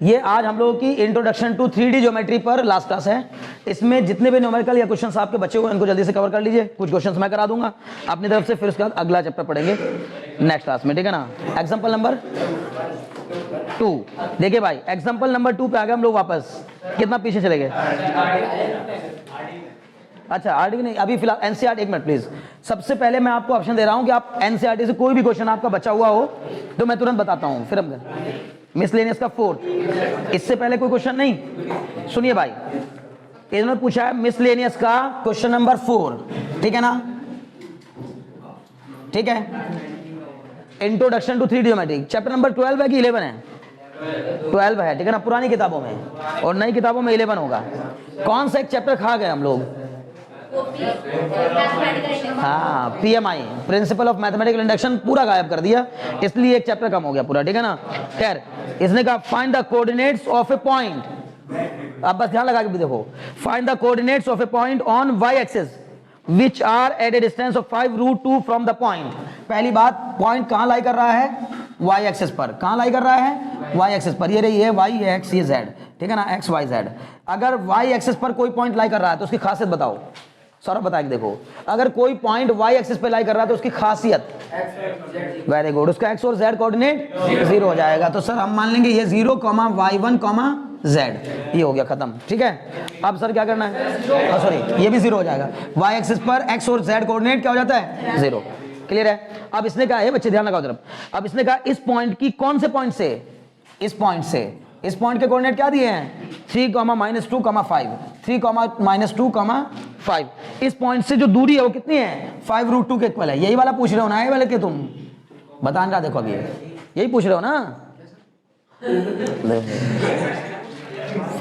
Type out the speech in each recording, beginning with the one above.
ये आज हम लोगों की इंट्रोडक्शन टू 3D ज्योमेट्री पर लास्ट क्लास है। इसमें जितने भी न्यूमेरिकल या क्वेश्चंस आपके बच्चे हुए इनको जल्दी से कवर कर लीजिए। कुछ क्वेश्चंस मैं करा दूंगा अपनी तरफ से, फिर उसके बाद अगला चैप्टर पढ़ेंगे नेक्स्ट क्लास में, ठीक है ना। एग्जाम्पल नंबर 2 देखिए भाई, एग्जाम्पल नंबर 2 पे आ गए हम लोग वापस। कितना पीछे चले गए? अच्छा आरटी नहीं, अभी फिलहाल एनसीईआरटी। एक मिनट प्लीज, सबसे पहले मैं आपको ऑप्शन दे रहा हूं कि आप एनसीईआरटी से कोई भी क्वेश्चन आपका बचा हुआ हो तो मैं तुरंत बताता हूं। फिर हम मिसलेनियस का 4, इससे पहले कोई क्वेश्चन नहीं। सुनिए भाई, इन्होंने पूछा है मिसलेनियस का क्वेश्चन नंबर 4, ठीक है ना, ठीक है। Introduction to 3D geometry chapter number 12 है कि 11 है? 12 है, ठीक है ना, पुरानी किताबों में, और नई किताबों में 11 होगा। कौन सा एक चैप्टर खा गए हम लोग? हाँ, PMI, principle of mathematical induction, पूरा गायब कर दिया, इसलिए एक चैप्टर कम हो गया पूरा, ठीक है ना। खैर, इसने कहा find the coordinates of a point. अब बस ध्यान लगा के भी देखो, find the coordinates of a point on Y axis which are at a distance of 5√2 from the point. पहली बात, पॉइंट कहां लाई कर रहा है? वाई एक्सिस पर। कहां लाई कर रहा है? वाई एक्सिस पर। ये रही है वाई, ये एक्स, ये जेड, ठीक है ना, एक्स वाई जेड। अगर वाई एक्सिस पर कोई पॉइंट लाई कर रहा है तो उसकी खासियत बताओ। सौरभ बताएं, देखो अगर कोई पॉइंट वाई एक्सिस पे लाई कर रहा है तो उसकी खासियत, वेरी गुड, उसका एक्स और जेड कोऑर्डिनेट 0 हो जाएगा। तो सर हम मान लेंगे ये 0, y1, z, ये हो गया खत्म, ठीक है। अब सर क्या करना है? सॉरी, ये भी 0 हो जाएगा। वाई एक्सिस पर एक्स और जेड कोऑर्डिनेट क्या हो जाता है? 0। क्लियर है? अब इसने कहा है, बच्चे ध्यान लगाओ तरफ, अब इसने कहा इस पॉइंट की, कौन से पॉइंट से? इस पॉइंट से। इस पॉइंट के कोऑर्डिनेट क्या दिए हैं? 3, -2, 5, 3, -2, 5। इस पॉइंट से जो दूरी है वो कितनी है? 5√2 के इक्वल है। यही वाला पूछ रहे हो ना, ये वाले के तुम बता रहा, देखो अभी यही पूछ रहे हो ना।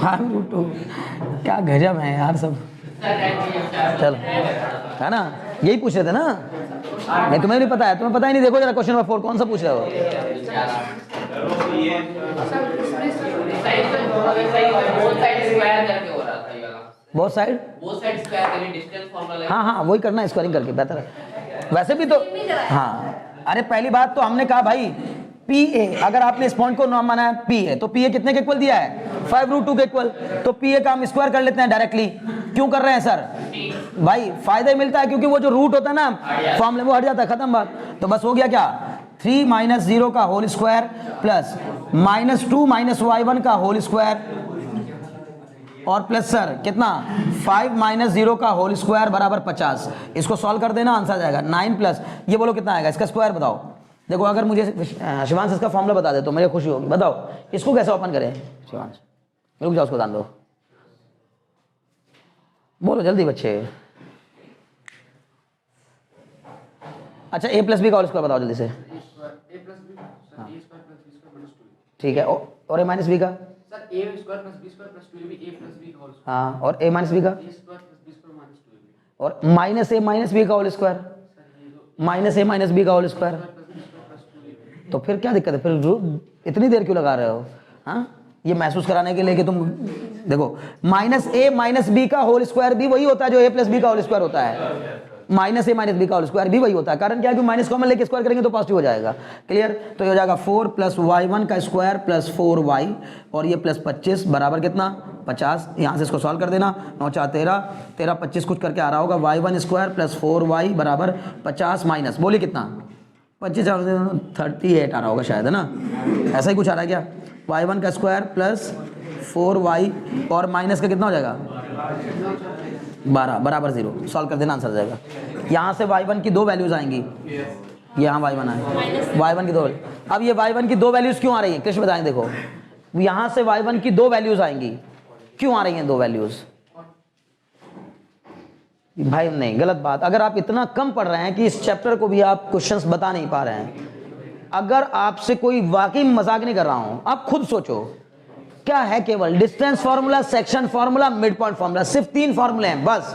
5√2, क्या गजब है यार सब। चलो, है ना, यही पूछ रहे थे ना। नहीं तुम्हें नहीं पता है, तुम्हें पता ही नहीं। देखो जरा क्वेश्चन नंबर 4 कौन सा पूछ रहे हो? बोथ साइड हाँ हाँ, वही करना है, स्क्वायरिंग करके बेहतर है वैसे भी तो। हाँ, अरे पहली बात तो हमने कहा भाई पी ए, अगर आपने इस पॉइंट को नाम माना है पी ए, तो पी ए कितने के इक्वल दिया है? 5√2 के इक्वल। तो पी ए का हम स्क्वायर कर लेते हैं डायरेक्टली। क्यों कर रहे हैं सर? भाई फायदा ही मिलता है, क्योंकि वो जो रूट होता है ना फॉर्मूले, वो हट जाता है, खत्म बात। तो बस हो गया क्या? 3 - 0 का होल स्क्वायर प्लस -2 - y1 का होल स्क्वायर, और प्लस सर कितना? 5 - 0 का होल स्क्वायर बराबर 50। इसको सॉल्व कर देना, आंसर आ जाएगा 9 प्लस, ये बोलो कितना आएगा? इसका स्क्वायर बताओ। देखो अगर मुझे शिवांश इसका फॉर्मूला बता दे तो मुझे खुशी होगी। बताओ इसको कैसे ओपन करें? शिवांश रुक जाओ, उसको जान दो, बोलो जल्दी बच्चे। अच्छा a + b का होल स्क्वायर बताओ जल्दी से। ठीक है, और a - b का? हाँ, और a - b का? और -a - b का होल स्क्वायर, -a - b का होल स्क्वायर। तो फिर क्या दिक्कत है? फिर इतनी देर क्यों लगा रहे हो? हाँ, ये महसूस कराने के लिए कि तुम देखो, -a - b का होल स्क्वायर भी वही होता है जो a + b का होल स्क्वायर होता है। -a - b का होल स्क्वायर भी वही होता है। कारण क्या है कि माइनस कॉमन लेके स्क्वायर करेंगे तो पॉजिटिव हो जाएगा। क्लियर? तो ये हो जाएगा 4 + y1 का स्क्वायर प्लस 4y, और ये प्लस 25 बराबर कितना? 50। यहाँ से इसको सॉल्व कर देना, 9 × 4 = 13, 13 25 कुछ करके आ रहा होगा, y1 स्क्वायर प्लस 4y बराबर 50 माइनस, बोलिए कितना? 25 38 आ रहा होगा शायद, है ना, ऐसा ही कुछ आ रहा है क्या? y1 का स्क्वायर प्लस 4y और माइनस का कितना हो जाएगा? 12 बराबर 0। सॉल्व कर देना, आंसर आ जाएगा। यहाँ से y1 की 2 वैल्यूज आएंगी, यहाँ y1 आए, y1 की 2। अब ये y1 की 2 वैल्यूज क्यों आ रही है? कृष्ण बताएंगे। देखो यहाँ से y1 की 2 वैल्यूज आएंगी, क्यों आ रही हैं 2 वैल्यूज? भाई नहीं, गलत बात। अगर आप इतना कम पढ़ रहे हैं कि इस चैप्टर को भी आप क्वेश्चंस बता नहीं पा रहे हैं, अगर आपसे कोई वाकई मजाक नहीं कर रहा हूं, आप खुद सोचो क्या है? केवल distance formula, section formula, mid point formula, सिर्फ 3 फार्मूले हैं बस।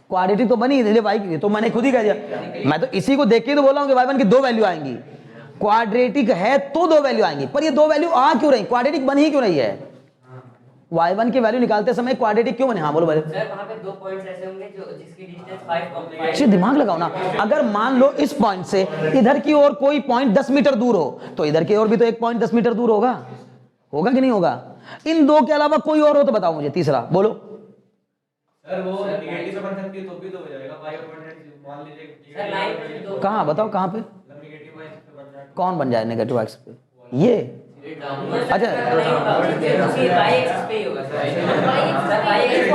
क्वाड्रेटिक तो बनी है भाई की, तो मैंने खुद ही कह दिया। मैं तो इसी को देख के तो बोला हूं कि y1 की 2 वैल्यू आएंगी। क्वाड्रेटिक है तो 2 वैल्यू आएंगी, पर ये 2 वैल्यू आ क्यों रही? क्वाड्रेटिक बन ही क्यों रही है? y1 की वैल्यू निकालते समय क्वाड्रेटिक क्यों बने? हाँ बोलो भाई। सर वहाँ पे 2 पॉइंट्स ऐसे होंगे जो जिसकी डिस्टेंस 5 अच्छे दिमाग लगाओ ना। अगर मान लो इस पॉइंट से इधर की ओर कोई पॉइंट 10 मीटर दूर हो तो इधर की ओर भी तो एक पॉइंट 10 मीटर दूर होगा, होगा कि नहीं होगा? इन दो के अलावा कोई और हो तो बताओ मुझे, तीसरा बोलो। सर वो नेगेटिव से बन सकती है तो भी तो हो जाएगा y कोऑर्डिनेट मान लीजिए सर लाइन कहाँ बताओ, कहाँ पे नेगेटिव y से बन जाएगा। कौन बन जाए नेगेटिव एक्स पे? ये अच्छा उसी y एक्सिस पे ही होगा सर। y एक्सिस पे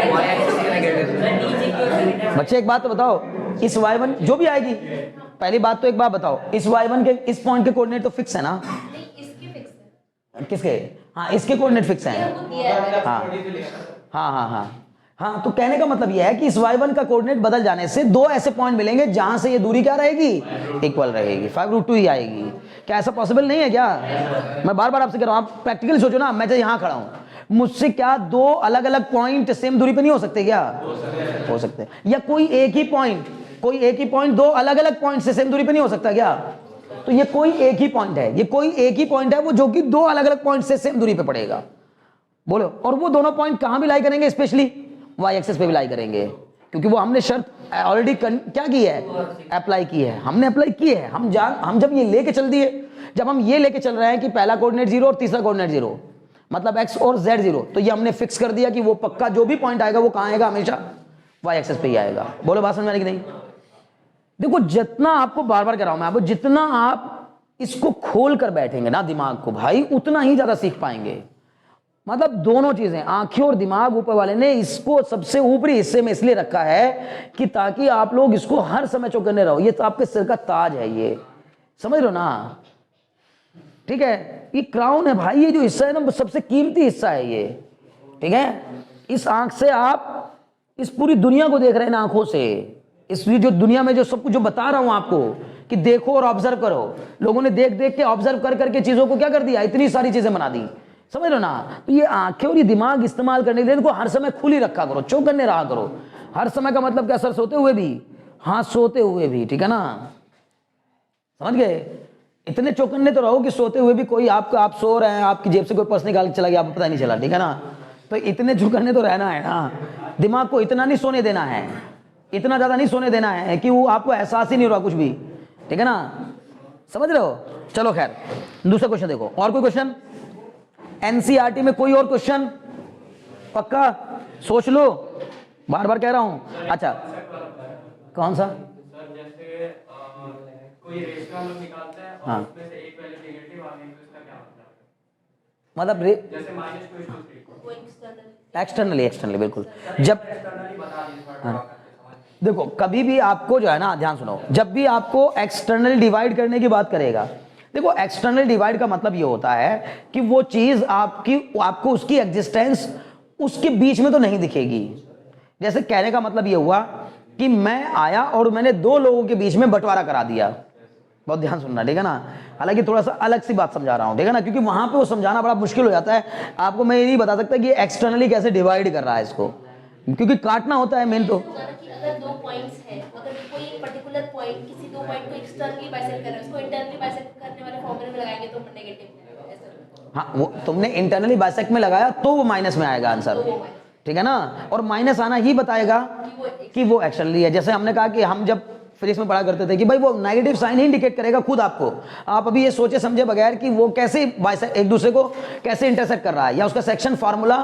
होगा, y एक्सिस पे नेगेटिव सर नीचे की ओर से। बच्चे एक बात तो बताओ, इस y1 जो भी आएगी, पहली बात तो एक बात बताओ, इस y1 के इस पॉइंट के कोऑर्डिनेट तो फिक्स है ना? नहीं, इसकी फिक्स है। किसके? हाँ इसके कोऑर्डिनेट फिक्स हैं। वो दिया है। हाँ हाँ, तो कहने का मतलब यह है कि इस y1 का कोऑर्डिनेट बदल जाने से दो ऐसे पॉइंट मिलेंगे जहां से ये दूरी क्या रहेगी? इक्वल रहेगी, 5√2 ही आएगी। क्या ऐसा पॉसिबल नहीं है क्या? मैं बार बार आपसे कह रहा हूं, आप प्रैक्टिकली सोचो ना। मैं यहां खड़ा हूं, मुझसे क्या दो अलग अलग पॉइंट सेम दूरी पे नहीं हो सकते क्या? हो सकते हैं। या कोई एक ही पॉइंट दो अलग अलग पॉइंट से सेम दूरी पे नहीं हो सकता क्या? तो ये कोई एक ही पॉइंट है, वो जो कि दो अलग अलग पॉइंट से सेम दूरी पे पड़ेगा। बोलो, और वो दोनों पॉइंट कहां भी लाई करेंगे? स्पेशली वाई एक्सिस पे भी लाई करेंगे, क्योंकि वो हमने शर्त ऑलरेडी क्या की है? अप्लाई की है, हमने अप्लाई की है। हम जब ये लेके चल दिए, जब हम ये लेके चल रहे हैं कि पहला कोऑर्डिनेट 0 और तीसरा कोऑर्डिनेट 0, मतलब x और z 0, तो ये हमने फिक्स कर दिया कि वो पक्का जो भी पॉइंट आएगा वो कहां आएगा? हमेशा वाई एक्सिस पे ही आएगा। बोलो बात समझ में आ रही कि नहीं? देखो, जितना आपको बार बार कह रहा हूं मैं, आपको जितना आप इसको खोल कर बैठेंगे ना दिमाग को भाई, उतना ही ज्यादा सीख पाएंगे। मतलब दोनों चीजें, आंखें और दिमाग, ऊपर वाले ने इसको सबसे ऊपरी हिस्से में इसलिए रखा है कि ताकि आप लोग इसको हर समय चौकन्ने रहो। ये तो आपके सिर का ताज है, ये समझ लो ना, ठीक है? ये क्राउन है भाई, ये जो हिस्सा है ना सबसे कीमती हिस्सा है ये, ठीक है? इस आंख से आप इस पूरी दुनिया को देख रहे हैं ना, आंखों से। इस जो दुनिया में जो सब कुछ जो बता रहा हूं आपको कि देखो और ऑब्जर्व करो, लोगों ने देख देख के ऑब्जर्व कर करके चीजों को क्या कर दिया? इतनी सारी चीजें बना दी, समझ लो ना। तो ये आंखें और ये दिमाग इस्तेमाल करने के लिए इनको हर समय खुली रखा करो, चौकन्ने रहा करो। हर समय का मतलब क्या सर? सोते हुए भी? हाँ, सोते हुए भी, ठीक है ना? समझ गए? इतने चौकन्ने तो रहो कि सोते हुए भी कोई आप सो रहे हैं, आपकी जेब से कोई पर्स निकाल के चला गया, आपको पता नहीं चला, ठीक है ना? तो इतने चौकन्ने तो रहना है ना। दिमाग को इतना नहीं सोने देना है, इतना ज्यादा नहीं सोने देना है कि वो आपको एहसास ही नहीं हो रहा कुछ भी, ठीक है ना? समझ रहे हो? चलो खैर, दूसरा क्वेश्चन देखो। और कोई क्वेश्चन एनसीईआरटी में? कोई और क्वेश्चन? पक्का सोच लो, बार बार कह रहा हूं। अच्छा, कौन सा? सर जैसे कोई रेशियो हम लोग निकालते हैं और हाँ। उसमें से एक वैल्यू नेगेटिव आ गई तो इसका क्या मतलब? मतलब जैसे -2:3 वो एक्सटर्नल एक्सटर्नली बिल्कुल। जब एक्सटर्नली बता दीजिए हाँ। देखो, कभी भी आपको जो है ना, ध्यान सुनो, जब भी आपको एक्सटर्नल डिवाइड करने की बात करेगा, देखो एक्सटर्नल डिवाइड का मतलब ये होता है कि वो चीज आपको उसकी एग्जिस्टेंस उसके बीच में तो नहीं दिखेगी। जैसे कहने का मतलब ये हुआ कि मैं आया और मैंने दो लोगों के बीच में बंटवारा करा दिया। बहुत ध्यान सुनना, ठीक है ना? हालांकि थोड़ा सा अलग सी बात समझा रहा हूं, ठीक है ना? क्योंकि वहां पे वो समझाना बड़ा मुश्किल हो जाता है। आपको मैं ये नहीं बता सकता कि एक्सटर्नली कैसे डिवाइड कर रहा है इसको, क्योंकि काटना होता है मेन तो। कि अगर दो पॉइंट्स हैं, अगर कोई पर्टिकुलर पॉइंट किसी दो पॉइंट को एक्सटर्नली बाइसेक्ट कर रहा है, उसको इंटरनली बाइसेक्ट करने वाले फॉर्मूले में लगाएंगे तो नेगेटिव है, ऐसा। हाँ, वो तुमने इंटरनली बाइसेक्ट में लगाया तो वो माइनस में आएगा आंसर, ठीक है ना? और माइनस आना ही बताएगा कि वो एक्सटर्नली है। जैसे हमने कहा कि हम जब फिजिक्स में पढ़ा करते थे कि भाई वो नेगेटिव साइन ही इंडिकेट करेगा खुद आपको। आप अभी ये सोचे समझे बगैर कि वो कैसे एक दूसरे को कैसे इंटरसेक्ट कर रहा है, या उसका सेक्शन फार्मूला,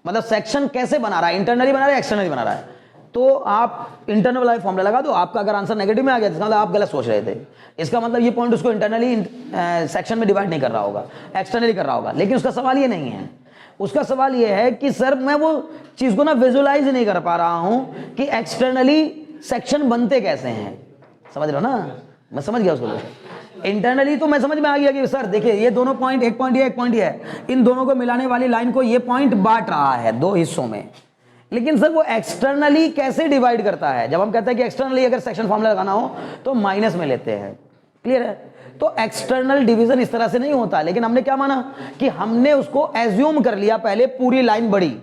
मतलब सेक्शन कैसे बना रहा है, इंटरनली बना रहा है एक्सटर्नली बना रहा है, तो आप इंटरनल वाला फॉर्मूला लगा दो। आपका अगर आंसर नेगेटिव में आ गया तो मतलब आप गलत सोच रहे थे। इसका मतलब ये पॉइंट उसको इंटरनली सेक्शन में डिवाइड नहीं कर रहा होगा, एक्सटर्नली कर रहा होगा। लेकिन उसका सवाल ये नहीं है, उसका सवाल ये है कि सर मैं वो चीज को ना विजुलाइज नहीं कर पा रहा हूं कि एक्सटर्नली सेक्शन बनते कैसे हैं। समझ रहे हो ना? मैं समझ गया उसको। इंटरनली तो मैं समझ में आ गया कि सर देखिए ये दोनों पॉइंट, एक पॉइंट ये एक पॉइंट ये है, इन दोनों को मिलाने वाली लाइन को ये पॉइंट बांट रहा है दो हिस्सों में। लेकिन सर वो एक्सटर्नली कैसे डिवाइड करता है? जब हम कहते हैं कि एक्सटर्नली अगर सेक्शन फॉर्मूला लगाना हो तो माइनस में लेते हैं, क्लियर है? तो एक्सटर्नल डिवीजन इस तरह से नहीं होता। लेकिन हमने क्या माना कि हमने उसको एज्यूम कर लिया, पहले पूरी लाइन बड़ी,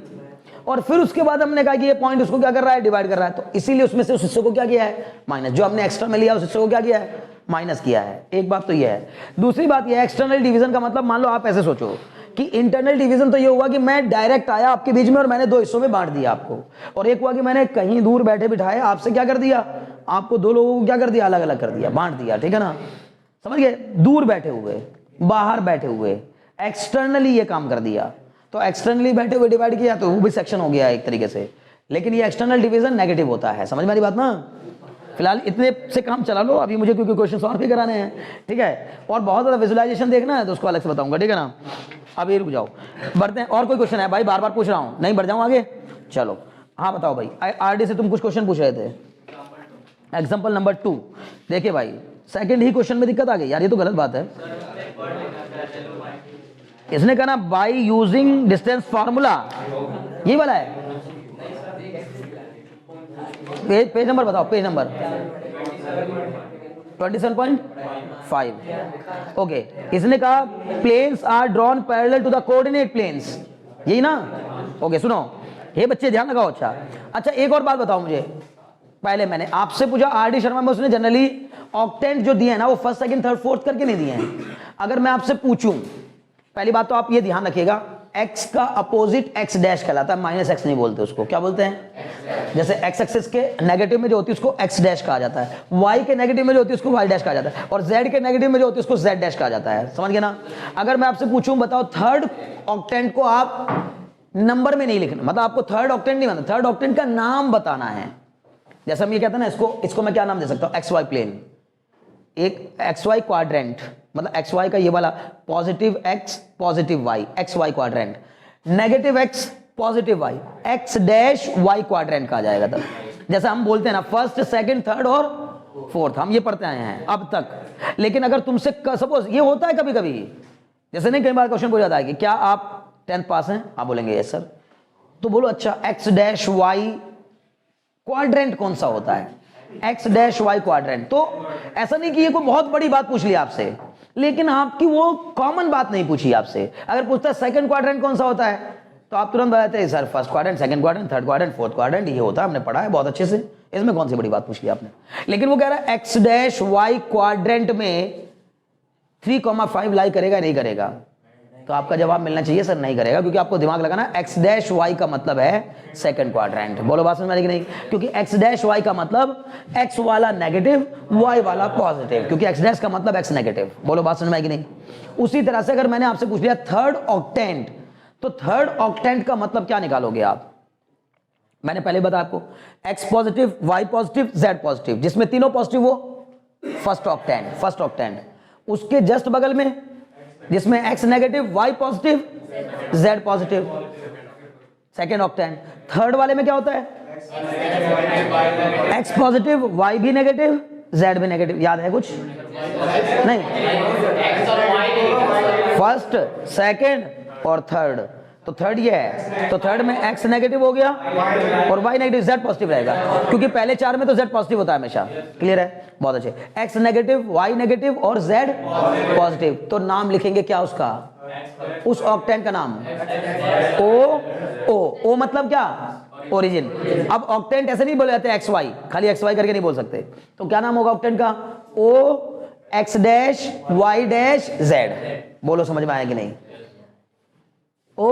और फिर उसके बाद हमने कहा कि ये पॉइंट उसको क्या कर रहा है, डिवाइड कर रहा है। तो इसीलिए उसमें से उस हिस्से को क्या किया है, माइनस। जो हमने एक्स्ट्रा में लिया उस हिस्से को क्या किया है, माइनस किया है। एक बात तो ये है। दूसरी बात ये है, एक्सटर्नल डिवीजन का मतलब मान लो आप ऐसे सोचो कि इंटरनल डिवीजन तो ये हुआ कि मैं डायरेक्ट आया आपके बीच में और मैंने दो हिस्सों में बांट दिया आपको, और एक हुआ कि मैंने कहीं दूर बैठे बिठाए आपसे क्या कर दिया, आपको दो लोगों को क्या कर दिया, अलग अलग कर दिया, बांट दिया, ठीक है ना, समझ गए, दूर बैठे हुए, बाहर बैठे हुए, एक्सटर्नली ये काम कर दिया। तो एक्सटर्नली बैठे हुए डिवाइड किया तो वो भी सेक्शन हो गया एक तरीके से, लेकिन ये एक्सटर्नल डिवीजन नेगेटिव होता है, समझ में आ रही बात ना। फिलहाल इतने से काम चला लो अभी, मुझे क्योंकि क्वेश्चन सॉल्व भी कराने हैं, ठीक है, और बहुत ज़्यादा विजुअलाइजेशन देखना है तो उसको अलग से बताऊंगा, ठीक है ना। अभी रुक जाओ, बढ़ते हैं। और कोई क्वेश्चन है भाई, बार बार पूछ रहा हूँ, नहीं बढ़ जाऊँ आगे, चलो हाँ बताओ भाई। आरडी से तुम कुछ क्वेश्चन पूछ रहे थे, एग्जाम्पल नंबर 2 देखिए भाई, सेकंड ही क्वेश्चन में दिक्कत आ गई यार, ये तो गलत बात है। इसने कहा ना बाई यूजिंग डिस्टेंस फार्मूला, यही वाला है, पेज नंबर बताओ, पेज नंबर 27.5। ओके, इसने कहा planes are drawn parallel to the coordinate planes, यही ना। ओके सुनो, ये बच्चे ध्यान लगाओ। अच्छा एक और बात बताओ मुझे, पहले मैंने आपसे पूछा आरडी शर्मा में उसने जनरली ऑक्टेंट जो दिए हैं ना वो फर्स्ट सेकंड थर्ड फोर्थ करके नहीं दिए हैं। अगर मैं आपसे पूछूं, पहली बात तो आप ये ध्यान रखिएगा, x का अपोजिट x डैश कहलाता है, माइनस x नहीं बोलते उसको, क्या बोलते हैं, जैसे x एक्सिस के नेगेटिव में जो होती है उसको x डैश कहा जाता है, y के नेगेटिव में जो होती है उसको y डैश कहा जाता है, और z के नेगेटिव में जो होती है उसको z डैश कहा जाता है, समझ गए ना। अगर मैं आपसे पूछूं बताओ थर्ड ऑक्टेंट को आप नंबर में नहीं लिखना, मतलब आपको थर्ड ऑक्टेंट नहीं बताना, थर्ड ऑक्टेंट का नाम बताना है। जैसे हम ये कहते हैं ना, इसको मैं क्या नाम दे सकता हूं, XY प्लेन, एक XY क्वाड्रेंट, मतलब XY का ये वाला positive X positive Y, XY quadrant, negative X positive Y, X dash Y quadrant कहा जाएगा। तब जैसे हम बोलते हैं ना फर्स्ट सेकंड थर्ड और फोर्थ, हम ये पढ़ते आए हैं अब तक। लेकिन अगर तुमसे सपोज ये होता है कभी कभी, जैसे नहीं कई बार क्वेश्चन पूछा जाता है कि क्या आप 10th पास हैं, आप बोलेंगे यस सर, तो बोलो अच्छा X डैश Y क्वाड्रेंट कौन सा होता है, X डैश Y क्वाड्रेंट। तो ऐसा नहीं कि ये कोई बहुत बड़ी बात पूछ ली आपसे, लेकिन आपकी वो कॉमन बात नहीं पूछी आपसे। अगर पूछता है सेकंड क्वाड्रेंट कौन सा होता है, तो आप तुरंत बताते हैं sir first quadrant, second quadrant, third quadrant, fourth quadrant, ये होता है, हमने पढ़ा है बहुत अच्छे से, इसमें कौन सी बड़ी बात पूछ ली आपने। लेकिन वो कह रहा है X डैश Y क्वाड्रेंट में 3,5 लाई करेगा नहीं करेगा, तो आपका जवाब मिलना चाहिए सर नहीं करेगा, क्योंकि आपको दिमाग लगाना X डैश Y का मतलब है सेकंड क्वाड्रेंट। बोलो बात समझ में आई कि नहीं, क्योंकि X डैश Y का मतलब X वाला नेगेटिव Y वाला पॉजिटिव, क्योंकि X डैश का मतलब X नेगेटिव। बोलो बात समझ में आई कि नहीं। उसी तरह से अगर मैंने आपसे पूछ लिया थर्ड ऑक्टेंट, तो थर्ड ऑक्टेंट का मतलब क्या निकालोगे आप, मैंने पहले बताया आपको X positive Y positive Z positive, जिसमें तीनों पॉजिटिव वो फर्स्ट ऑक्टेंट, फर्स्ट ऑक्टेंट। उसके जस्ट बगल में जिसमें X negative Y positive Z positive, second octant. Third वाले में क्या होता है X पॉजिटिव Y भी नेगेटिव Z भी नेगेटिव, याद है कुछ नहीं, फर्स्ट सेकेंड और थर्ड, तो थर्ड ये है, तो थर्ड में X नेगेटिव हो गया और Y नेगेटिव, Z पॉजिटिव रहेगा, क्योंकि पहले चार में तो Z पॉजिटिव होता है हमेशा, क्लियर है, बहुत अच्छे। X नेगेटिव Y नेगेटिव और Z पॉजिटिव, तो नाम लिखेंगे क्या उसका, उस ऑक्टेंट का नाम O मतलब क्या, ओरिजिन। अब ऑक्टेंट ऐसे नहीं बोले जाते XY, खाली XY करके नहीं बोल सकते, तो क्या नाम होगा ऑक्टेंट का, O X dash Y dash Z। बोलो समझ में आया कि नहीं। ओ